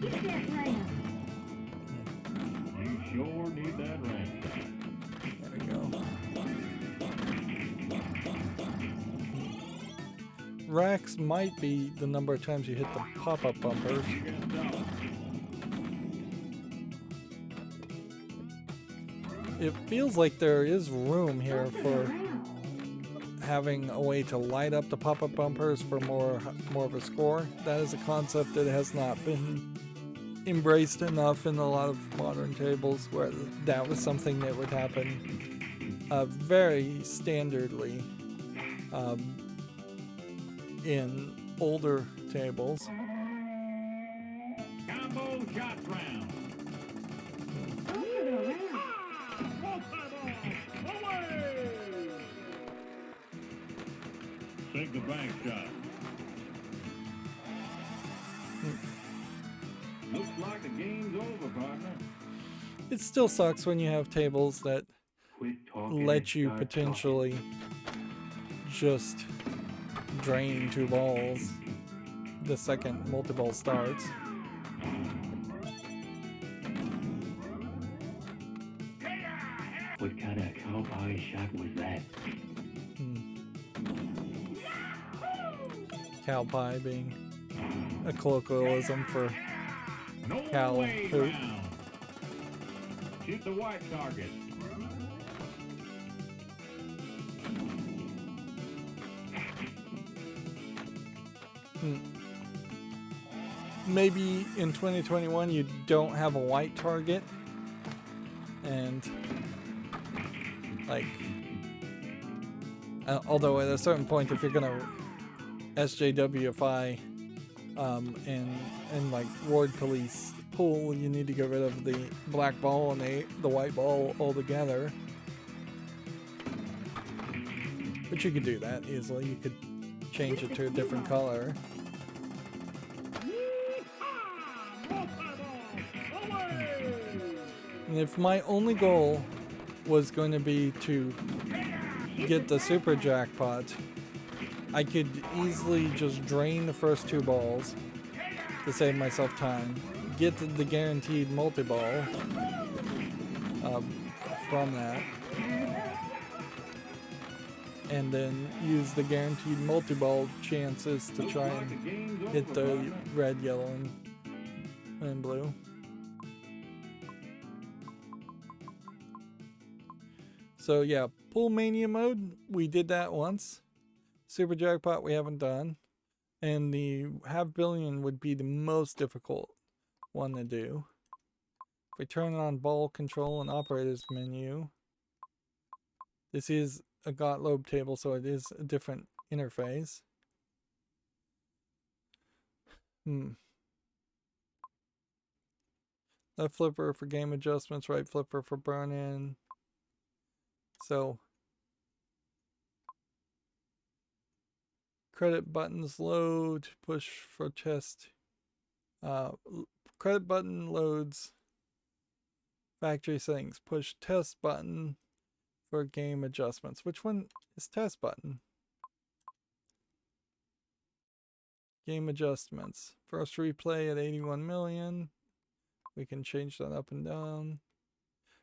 Get that ramp. You sure need that ramp shot. There we go. Racks might be the number of times you hit the pop-up bumpers. It feels like there is room here for having a way to light up the pop-up bumpers for more of a score. That is a concept that has not been embraced enough in a lot of modern tables, where that was something that would happen very standardly in older tables. Combo shot round. Go for the ramp. Away! Take the bank shot. Looks like the game's over, partner. It still sucks when you have tables that Quit talking let and you start potentially just drain 2 balls the second multiball starts. talking. What kind of cowboy shot was that? Cow pie being a colloquialism for No cow way poop. round. Shoot the white target. Maybe in 2021 you don't have a white target, and like although at a certain point, if you're gonna SJWify and like ward police pool, you need to get rid of the black ball and the white ball altogether. But you could do that easily. You could change it to a different color. And if my only goal was going to be to get the super jackpot, I could easily just drain the first 2 balls to save myself time, get the guaranteed multi-ball from that, and then use the guaranteed multi-ball chances to try and hit the red, yellow, and blue. So yeah, Pool Mania mode, we did that once. Super Jackpot we haven't done. And the half billion would be the most difficult one to do. If we turn on ball control and operators menu, this is a Gottlieb table, so it is a different interface. Left flipper for game adjustments, right flipper for burn in. So credit buttons load, push for test. Credit button loads factory settings. Push test button for game adjustments. Which one is test button? Game adjustments. First replay at 81 million. We can change that up and down.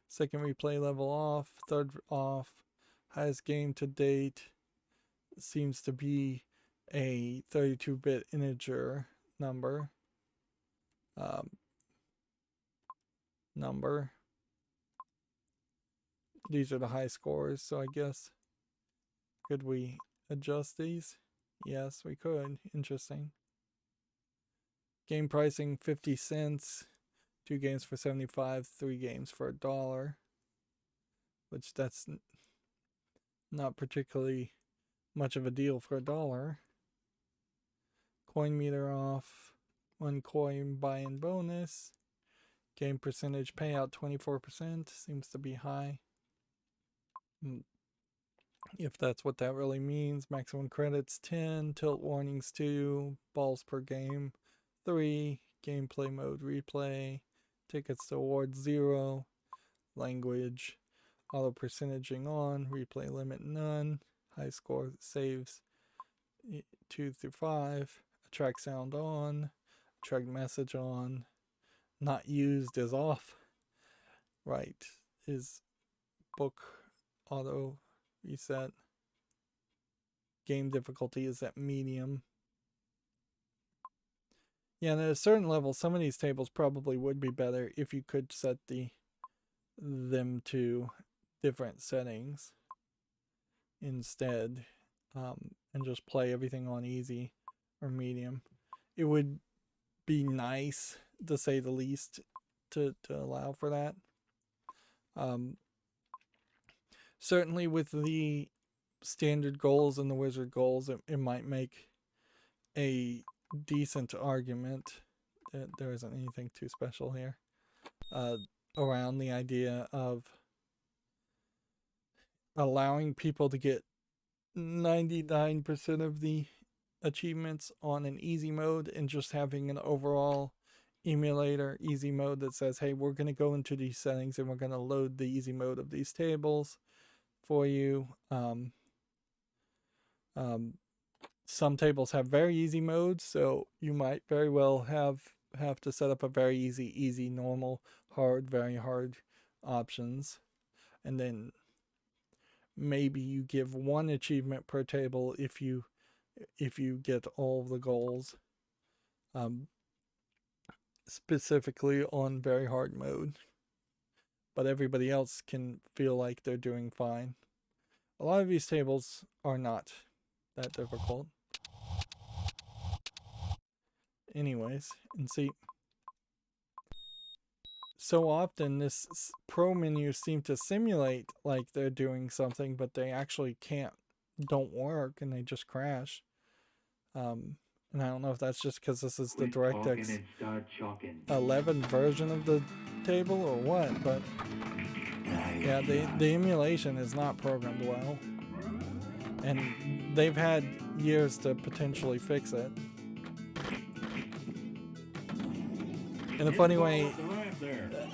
Second replay level off. Third off. Highest game to date seems to be a 32-bit integer number. these are the high scores, so I guess could we adjust these? Yes, we could. Interesting. Game pricing 50 cents. 2 games for 75, 3 games for $1. Which that's not particularly much of a deal for $1. Coin meter off. 1 coin buy-in bonus. Game percentage payout 24%. Seems to be high. If that's what that really means. Maximum credits 10. Tilt warnings 2. Balls per game 3. Gameplay mode replay. Tickets to awards 0. Language. Auto percentaging on. Replay limit none. High score saves 2 through 5. Attract sound on. Attract message on. Not used is off. Right is book auto reset. Game difficulty is at medium. Yeah, and at a certain level, some of these tables probably would be better if you could set them to different settings instead, and just play everything on easy or medium. It would be nice, to say the least, to allow for that. Certainly with the standard goals and the wizard goals, it might make a decent argument that there isn't anything too special here around the idea of allowing people to get 99% of the achievements on an easy mode and just having an overall emulator easy mode that says, hey, we're going to go into these settings and we're going to load the easy mode of these tables for you. Some tables have very easy modes, so you might very well have to set up a very easy, normal, hard, very hard options, and then maybe you give 1 achievement per table if you get all of the goals, specifically on very hard mode, but everybody else can feel like they're doing fine. A lot of these tables are not that difficult. Anyways, and see, so often this pro menus seem to simulate like they're doing something, but they actually don't work, and they just crash. And I don't know if that's just because this is the DirectX 11 version of the table or what, but yeah, the emulation is not programmed well, and they've had years to potentially fix it. In a funny way,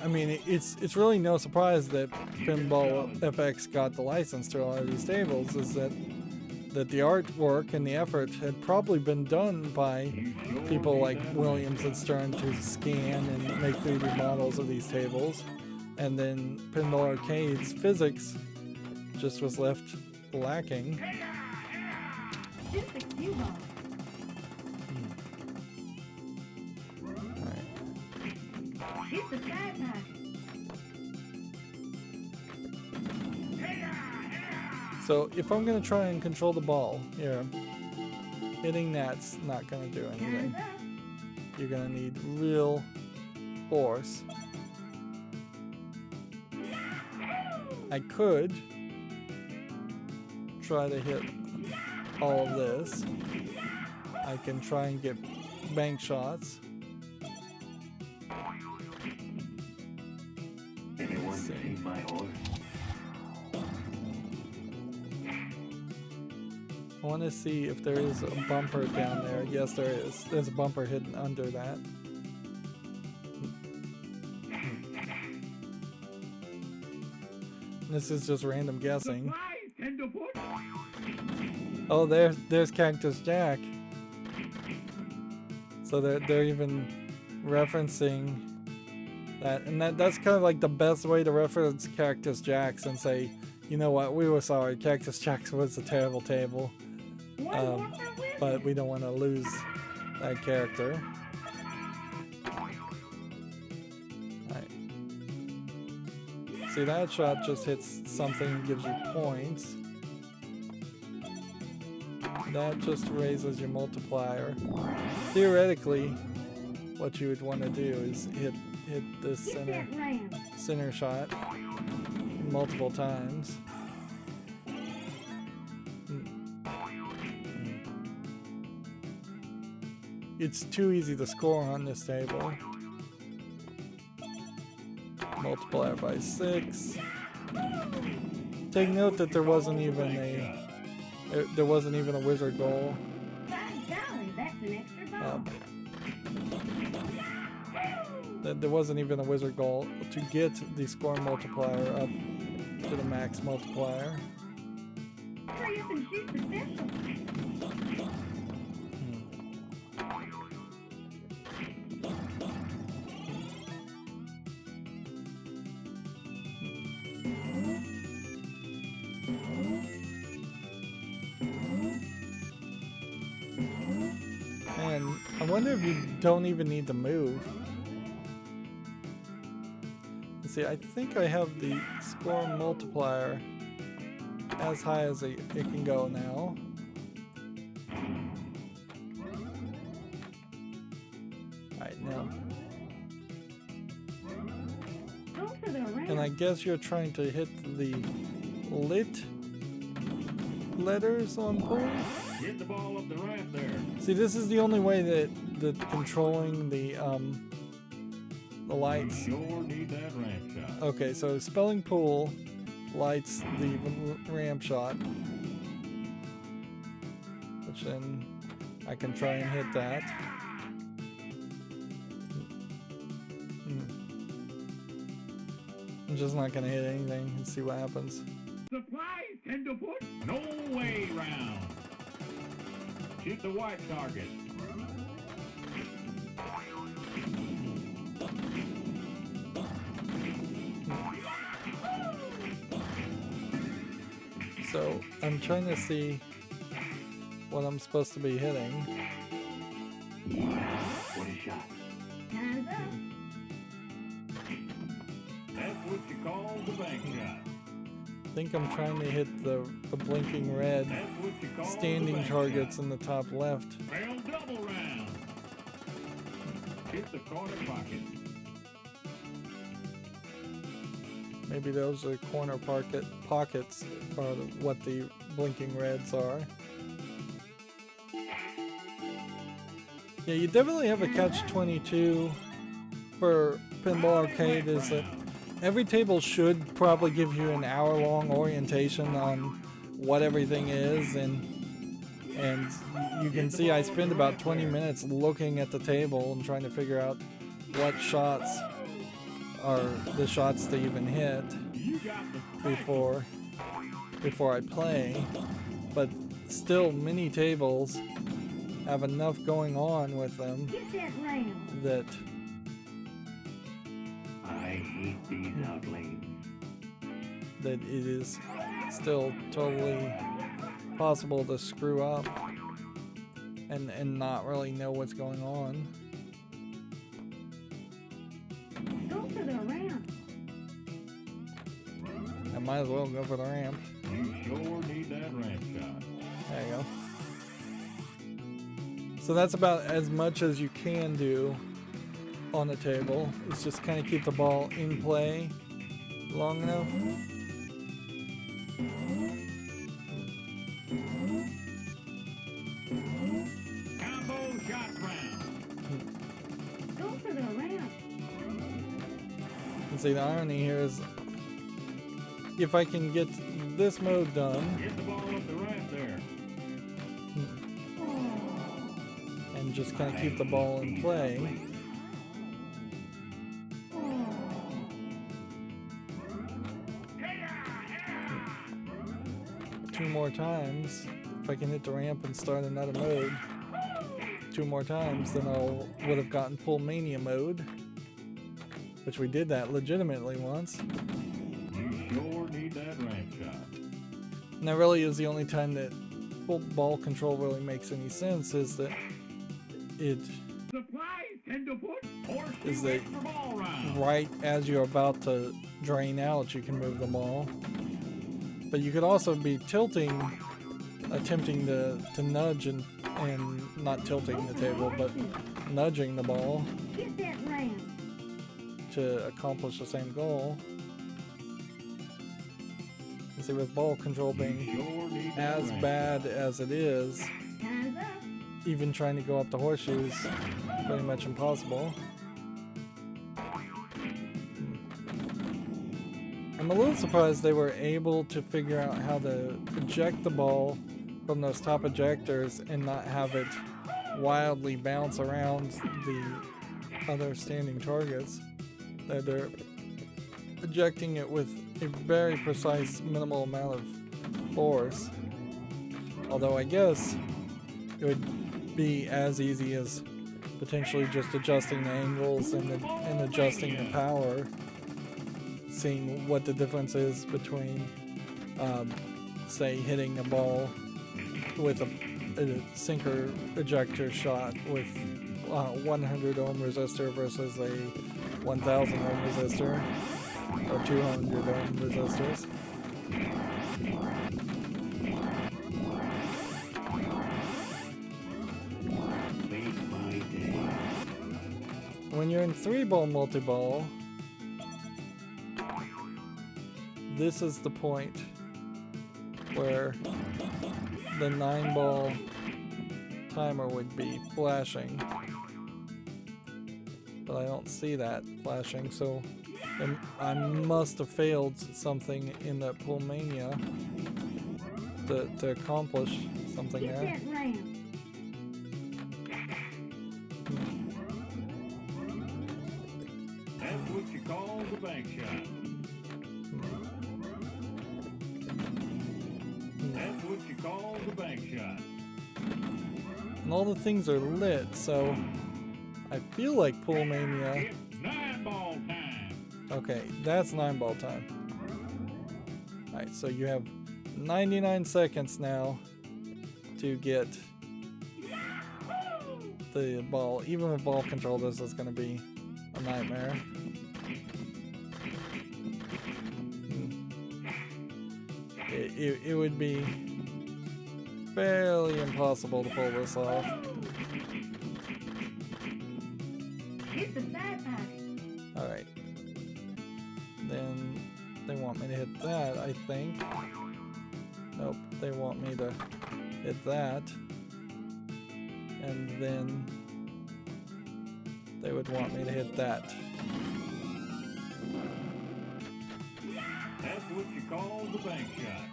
I mean, it's really no surprise that Pinball FX got the license to a lot of these tables, is that the artwork and the effort had probably been done by people like Williams and Stern to scan and make 3D models of these tables, and then Pinball Arcade's physics just was left lacking. Shoot the cue ball. Shoot the sky pack. So if I'm going to try and control the ball here, hitting that's not going to do anything. Hands up. You're going to need real force. I could try to hit all of this. I can try and get bank shots. Anyone seen my horse? I want to see if there is a bumper down there. Yes, there is. There's a bumper hidden under that. This is just random guessing. Oh, there's Cactus Jack. So they're even referencing that, and that's kind of like the best way to reference Cactus Jacks and say, you know what, we were sorry, Cactus Jacks was a terrible table, but we don't want to lose that character. Right. See, that shot just hits something and gives you points. That just raises your multiplier. Theoretically, what you would want to do is hit this Hit that ram. center shot multiple times. It's too easy to score on this table. Multiplier by 6. Take note that there wasn't even a wizard goal. By golly, that's an extra ball. There wasn't even a wizard goal to get the score multiplier up to the max multiplier. Hurry up and shoot the special. And I wonder if you don't even need to move. Let's see, I think I have the score multiplier as high as it can go now. Alright, now. Go for the ram. And I guess you're trying to hit the lit letters on pool? Hit the ball up the ramp there. See, this is the only way that controlling the lights. You sure need that ramp shot. Okay, so spelling pool lights the ramp shot, which then I can try and hit that. I'm just not gonna hit anything and see what happens. Supplies, tenderfoot. No way round. Shoot the white target. So I'm trying to see what I'm supposed to be hitting. What a shot. Time's up. That's what you call the bank shot. I think I'm trying to hit the blinking red That's what you call the standing bank targets shot. in the top left. Barrel double round. Hit the corner pocket. Maybe those are corner pockets are what the blinking reds are. Yeah, you definitely have a catch-22 for Pinball Arcade is that every table should probably give you an hour-long orientation on what everything is, and you can see I spend about 20 minutes looking at the table and trying to figure out what shots are the shots to even hit before I play. But still, many tables have enough going on with them Get that ram. that I hate these outlanes. it is still totally possible to screw up and not really know what's going on. Go for the ram. I might as well go for the ramp. You sure need that ramp shot. There you go. So that's about as much as you can do on the table. It's just kind of keep the ball in play long enough. Combo shot round. Go for the ram. And see, the irony here is if I can get this mode done Hit the ball up the ramp there. and just kind of keep the ball in play, two more times, if I can hit the ramp and start another mode 2 more times, then I would have gotten full mania mode, which we did that legitimately once. You sure need that ramp shot. And that really is the only time that full ball control really makes any sense, is that it Supplies, tenderfoot. Is Horseshoe that extra ball round. right as you're about to drain out, you can move the ball. But you could also be tilting, attempting to nudge and not tilting the table, but nudging the ball Hit that round. to accomplish the same goal. You see, with ball control being Sure need that as ramp. bad as it is, Time's up. even trying to go up the horseshoe is pretty much impossible. I'm a little surprised they were able to figure out how to eject the ball from those top ejectors and not have it wildly bounce around the other standing targets. They're ejecting it with a very precise minimal amount of force. Although I guess it would be as easy as potentially just adjusting the angles and adjusting the power, seeing what the difference is between, say, hitting the ball with a sinker ejector shot with 100 ohm resistor versus a 1000 ohm resistor or 200 ohm resistors. Make my day. When you're in 3-ball multi-ball, this is the point where the 9-ball timer would be flashing, but I don't see that flashing, so I must have failed something in that Pool Mania to accomplish something Hit there. that round. That's what you call the bank shot. That's what you call the bank shot. And all the things are lit, so I feel like Pool Mania. It's 9-ball time. Okay, that's 9-ball time. Alright, so you have 99 seconds now to get the ball. Even with ball control, this is going to be a nightmare. It would be fairly impossible to pull this off. Hit the side pocket. Alright. Then they want me to hit that, I think. Nope, they want me to hit that. And then they would want me to hit that. That's what you call the bank shot.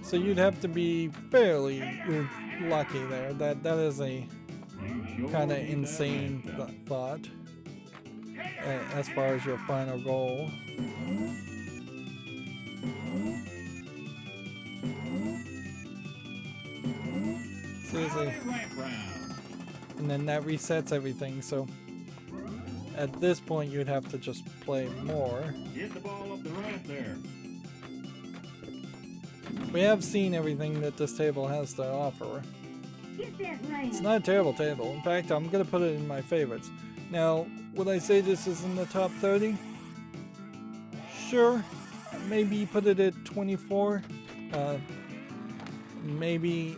So you'd have to be fairly lucky there. That is a You sure kind of need that insane ramp. thought as far as your final goal. Seriously. Ramp round. And then that resets everything, so at this point you'd have to just play more. Get the ball up the ramp there. We have seen everything that this table has to offer. Hit that round. It's not a terrible table. In fact, I'm going to put it in my favorites. Now, would I say this is in the top 30? Sure. Maybe put it at 24. Maybe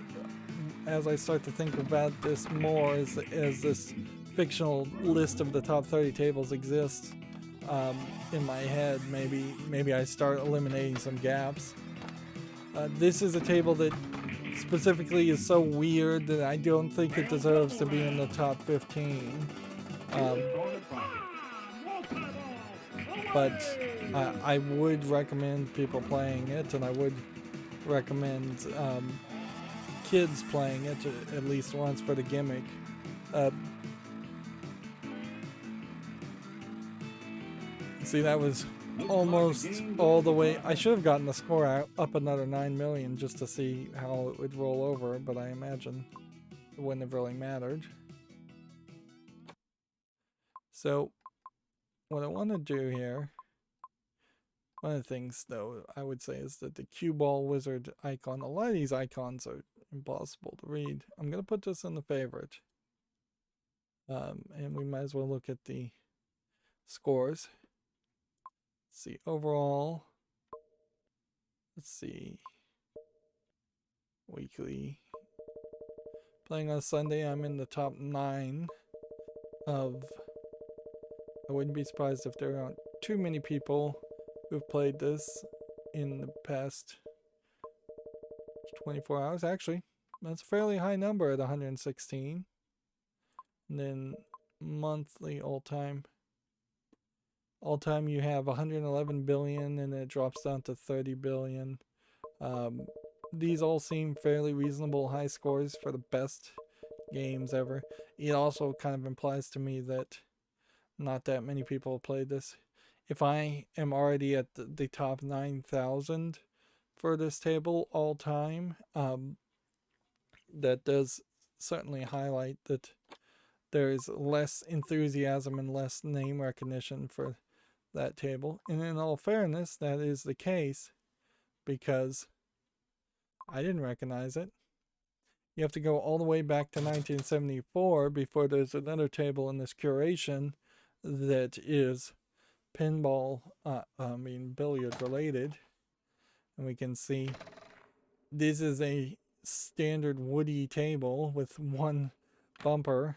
as I start to think about this more, as this fictional list of the top 30 tables exists in my head, maybe I start eliminating some gaps. This is a table that specifically is so weird that I don't think it deserves to be in the top 15. Corner pocket. But I would recommend people playing it, and I would recommend kids playing it at least once for the gimmick. See, that was almost all the way. I should have gotten the score up another 9 million just to see how it would roll over, but I imagine it wouldn't have really mattered. So what I want to do here, one of the things though I would say is that the cue ball wizard icon, a lot of these icons are impossible to read. I'm going to put this in the favorite. And we might as well look at the scores. Let's see, overall. Let's see. Weekly. Playing on Sunday, I'm in the top 9 of... I wouldn't be surprised if there aren't too many people who've played this in the past 24 hours. Actually, that's a fairly high number at 116. And then monthly all-time. All-time you have 111 billion and it drops down to 30 billion. These all seem fairly reasonable high scores for the best games ever. It also kind of implies to me that not that many people have played this. If I am already at the top 9,000 for this table all time, that does certainly highlight that there's less enthusiasm and less name recognition for that table. And in all fairness, that is the case because I didn't recognize it. You have to go all the way back to 1974 before there's another table in this curation that is pinball, billiard related. And we can see this is a standard woody table with one bumper.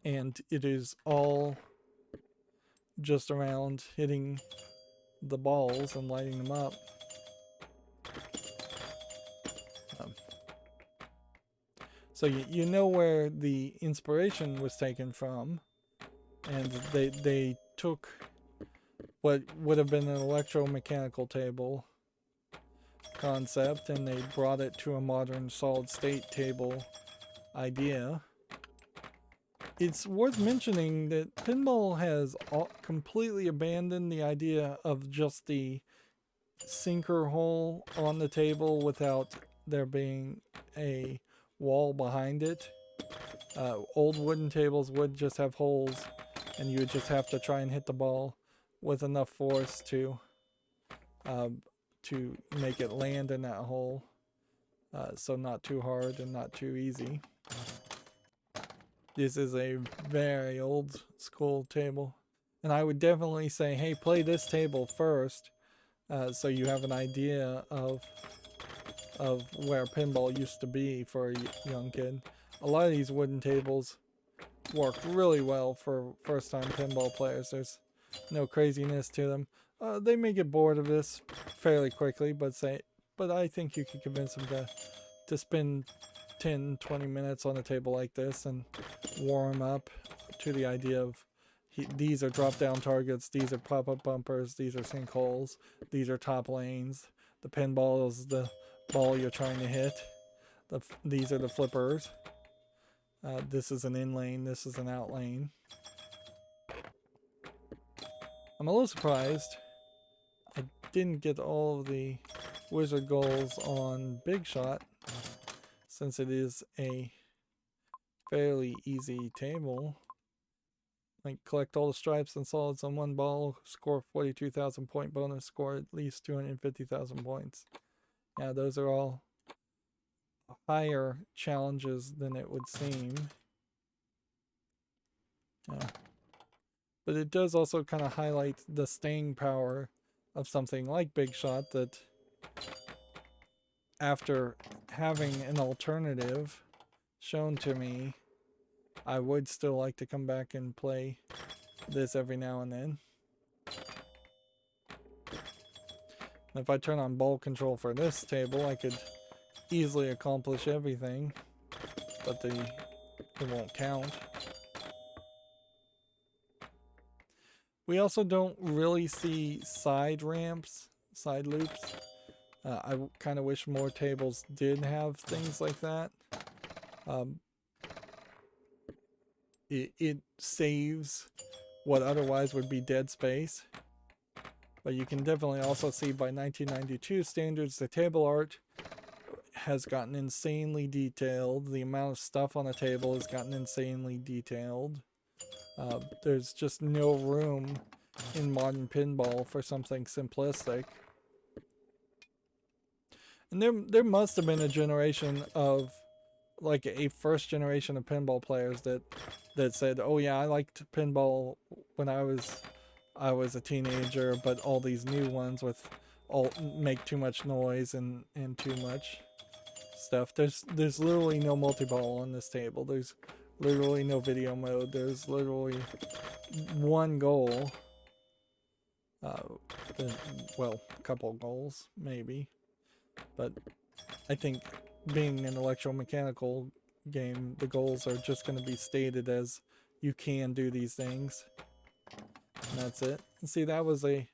And it is all just around hitting the balls and lighting them up. So you know where the inspiration was taken from, and they took what would have been an electromechanical table concept and they brought it to a modern solid state table idea. It's worth mentioning that pinball has completely abandoned the idea of just the sinker hole on the table without there being a wall behind it. Old wooden tables would just have holes and you would just have to try and hit the ball with enough force to make it land in that hole. So not too hard and not too easy. This is a very old school table. And I would definitely say, hey, play this table first so you have an idea of where pinball used to be for a young kid. A lot of these wooden tables work really well for first-time pinball players. There's no craziness to them. They may get bored of this fairly quickly, but I think you could convince them to spend 10-20 minutes on a table like this and warm up to the idea of these are drop-down targets, these are pop-up bumpers, these are sinkholes, these are top lanes. The pinball is the ball you're trying to hit. These are the flippers. This is an in lane, this is an out lane. I'm a little surprised I didn't get all of the wizard goals on Big Shot, since it is a fairly easy table. Like collect all the stripes and solids on one ball, score 42,000 point bonus, score at least 250,000 points. Yeah, those are all higher challenges than it would seem. Yeah. But it does also kind of highlight the staying power of something like Big Shot, that after having an alternative shown to me, I would still like to come back and play this every now and then. If I turn on ball control for this table, I could easily accomplish everything, but it won't count. We also don't really see side ramps, side loops. I kind of wish more tables did have things like that. It saves what otherwise would be dead space. But you can definitely also see by 1992 standards, the table art has gotten insanely detailed. The amount of stuff on the table has gotten insanely detailed. There's just no room in modern pinball for something simplistic. And there must have been a generation of like a first generation of pinball players that said, "Oh yeah, I liked pinball when I was a teenager, but all these new ones with all make too much noise and too much stuff." There's literally no multi-ball on this table. There's literally no video mode. There's literally one goal. Well, a couple goals maybe, but I think being an electromechanical game, the goals are just going to be stated as you can do these things. And that's it. And see, that was a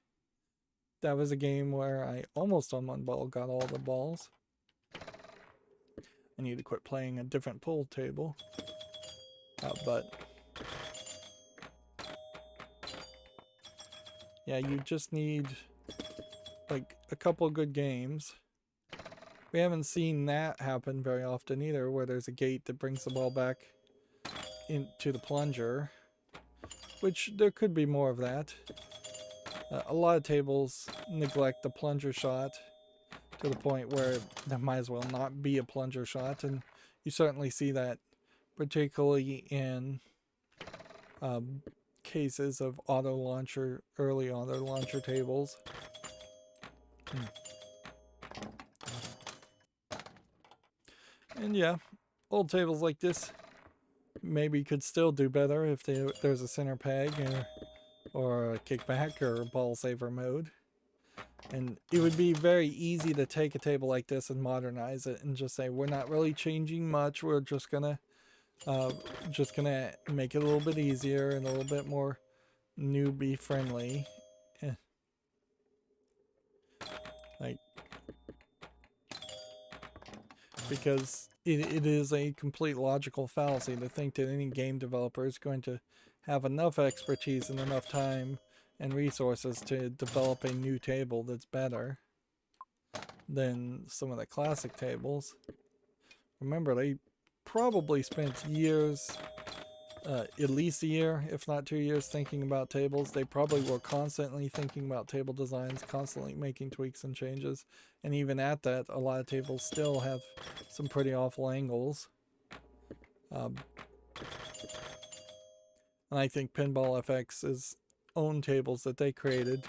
game where I almost on one ball got all the balls. I need to quit playing a different pool table. But yeah, you just need like a couple good games. We haven't seen that happen very often either, where there's a gate that brings the ball back into the plunger, which there could be more of that. A lot of tables neglect the plunger shot to the point where there might as well not be a plunger shot, and you certainly see that particularly in cases of early auto launcher tables. And yeah, old tables like this maybe could still do better if there's a center peg or a kickback or a ball saver mode. And it would be very easy to take a table like this and modernize it and just say, we're not really changing much. We're just gonna make it a little bit easier and a little bit more newbie friendly. Like, because it is a complete logical fallacy to think that any game developer is going to have enough expertise and enough time and resources to develop a new table that's better than some of the classic tables. Remember, they probably spent years, at least a year, if not 2 years, thinking about tables. They probably were constantly thinking about table designs, constantly making tweaks and changes. And even at that, a lot of tables still have some pretty awful angles. And I think Pinball FX's own tables that they created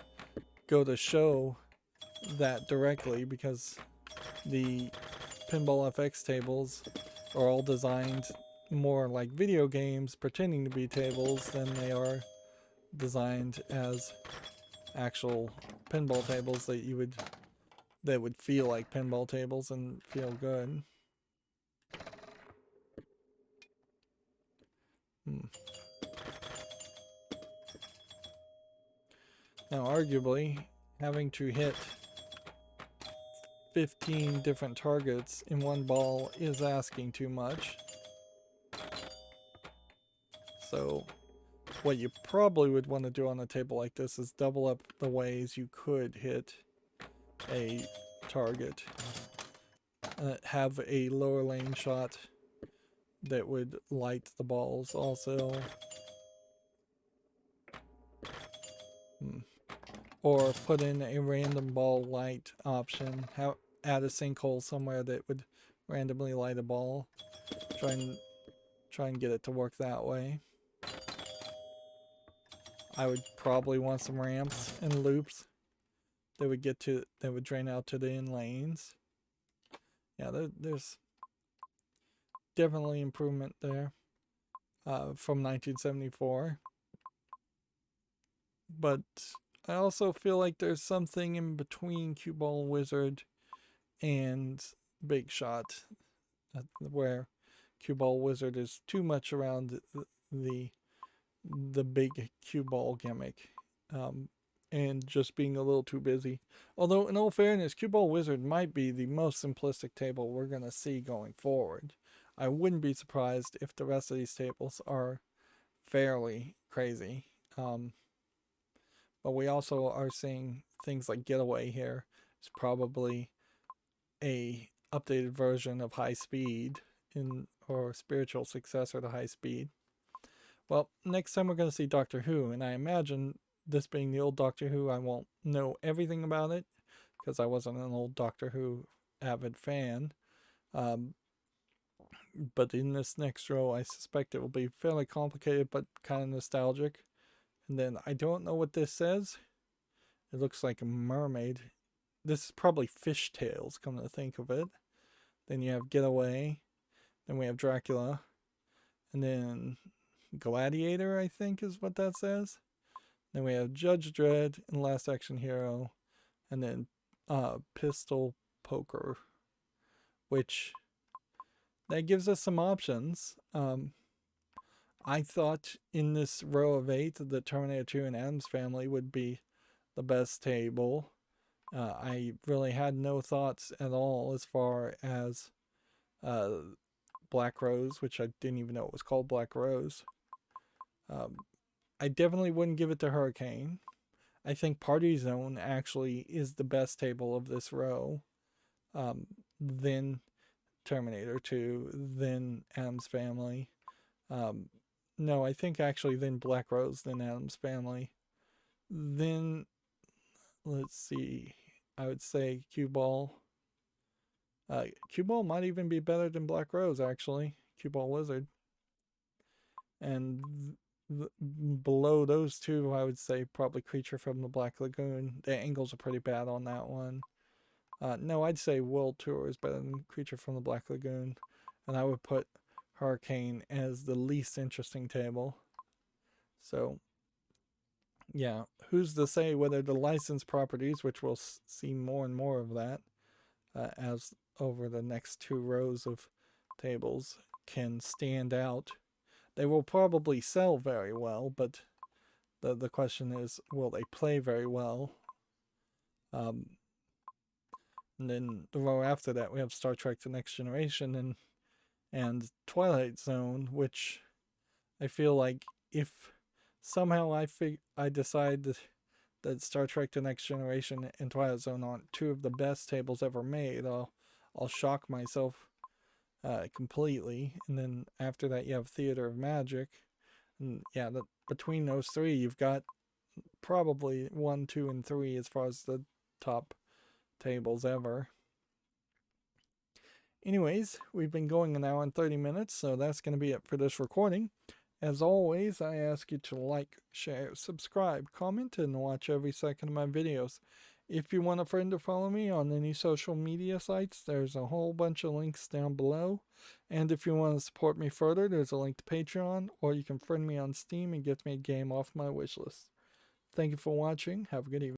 go to show that directly, because the Pinball FX tables are all designed more like video games pretending to be tables than they are designed as actual pinball tables that would feel like pinball tables and feel good. Now, arguably, having to hit 15 different targets in one ball is asking too much. So what you probably would want to do on a table like this is double up the ways you could hit a target. Have a lower lane shot that would light the balls also. Or put in a random ball light option. Add a sinkhole somewhere that would randomly light a ball. Try and get it to work that way. I would probably want some ramps and loops that would drain out to the in lanes. Yeah, there's definitely improvement there from 1974. But I also feel like there's something in between Cue Ball Wizard and Big Shot, where Cue Ball Wizard is too much around the big cue ball gimmick, and just being a little too busy. Although, in all fairness, Cue Ball Wizard might be the most simplistic table we're going to see going forward. I wouldn't be surprised if the rest of these tables are fairly crazy. But we also are seeing things like Getaway here. It's probably a updated version of High Speed, or spiritual successor to High Speed. Well, next time we're going to see Doctor Who, and I imagine this being the old Doctor Who, I won't know everything about it because I wasn't an old Doctor Who avid fan. But in this next row, I suspect it will be fairly complicated, but kind of nostalgic. And then I don't know what this says. It looks like a mermaid. This is probably fishtails, come to think of it. Then you have Getaway. Then we have Dracula. And then Gladiator, I think is what that says. Then we have Judge Dredd and Last Action Hero. And then Pistol Poker. Which, that gives us some options. I thought in this row of 8 that Terminator 2 and Addams Family would be the best table. I really had no thoughts at all as far as Black Rose, which I didn't even know it was called Black Rose. I definitely wouldn't give it to Hurricane. I think Party Zone actually is the best table of this row. Then Terminator 2, then Addams Family. No, I think actually then Black Rose, then Addams Family. Then, let's see, I would say Cue Ball. Cue Ball might even be better than Black Rose, actually. Cue Ball Wizard. And below those two, I would say probably Creature from the Black Lagoon. The angles are pretty bad on that one. No, I'd say World Tour is better than Creature from the Black Lagoon. And I would put Hurricane as the least interesting table. So, yeah, who's to say whether the licensed properties, which we'll see more and more of that as over the next 2 rows of tables, can stand out. They will probably sell very well, but the question is, will they play very well? And then the row after that, we have Star Trek The Next Generation and Twilight Zone, which I feel like if somehow I decide that Star Trek The Next Generation and Twilight Zone aren't 2 of the best tables ever made, I'll shock myself completely. And then after that, you have Theater of Magic. And yeah, between those 3, you've got probably 1, 2, and 3 as far as the top tables ever. Anyways, we've been going an hour and 30 minutes, so that's going to be it for this recording. As always, I ask you to like, share, subscribe, comment, and watch every second of my videos. If you want a friend to follow me on any social media sites, there's a whole bunch of links down below. And if you want to support me further, there's a link to Patreon, or you can friend me on Steam and get me a game off my wishlist. Thank you for watching. Have a good evening.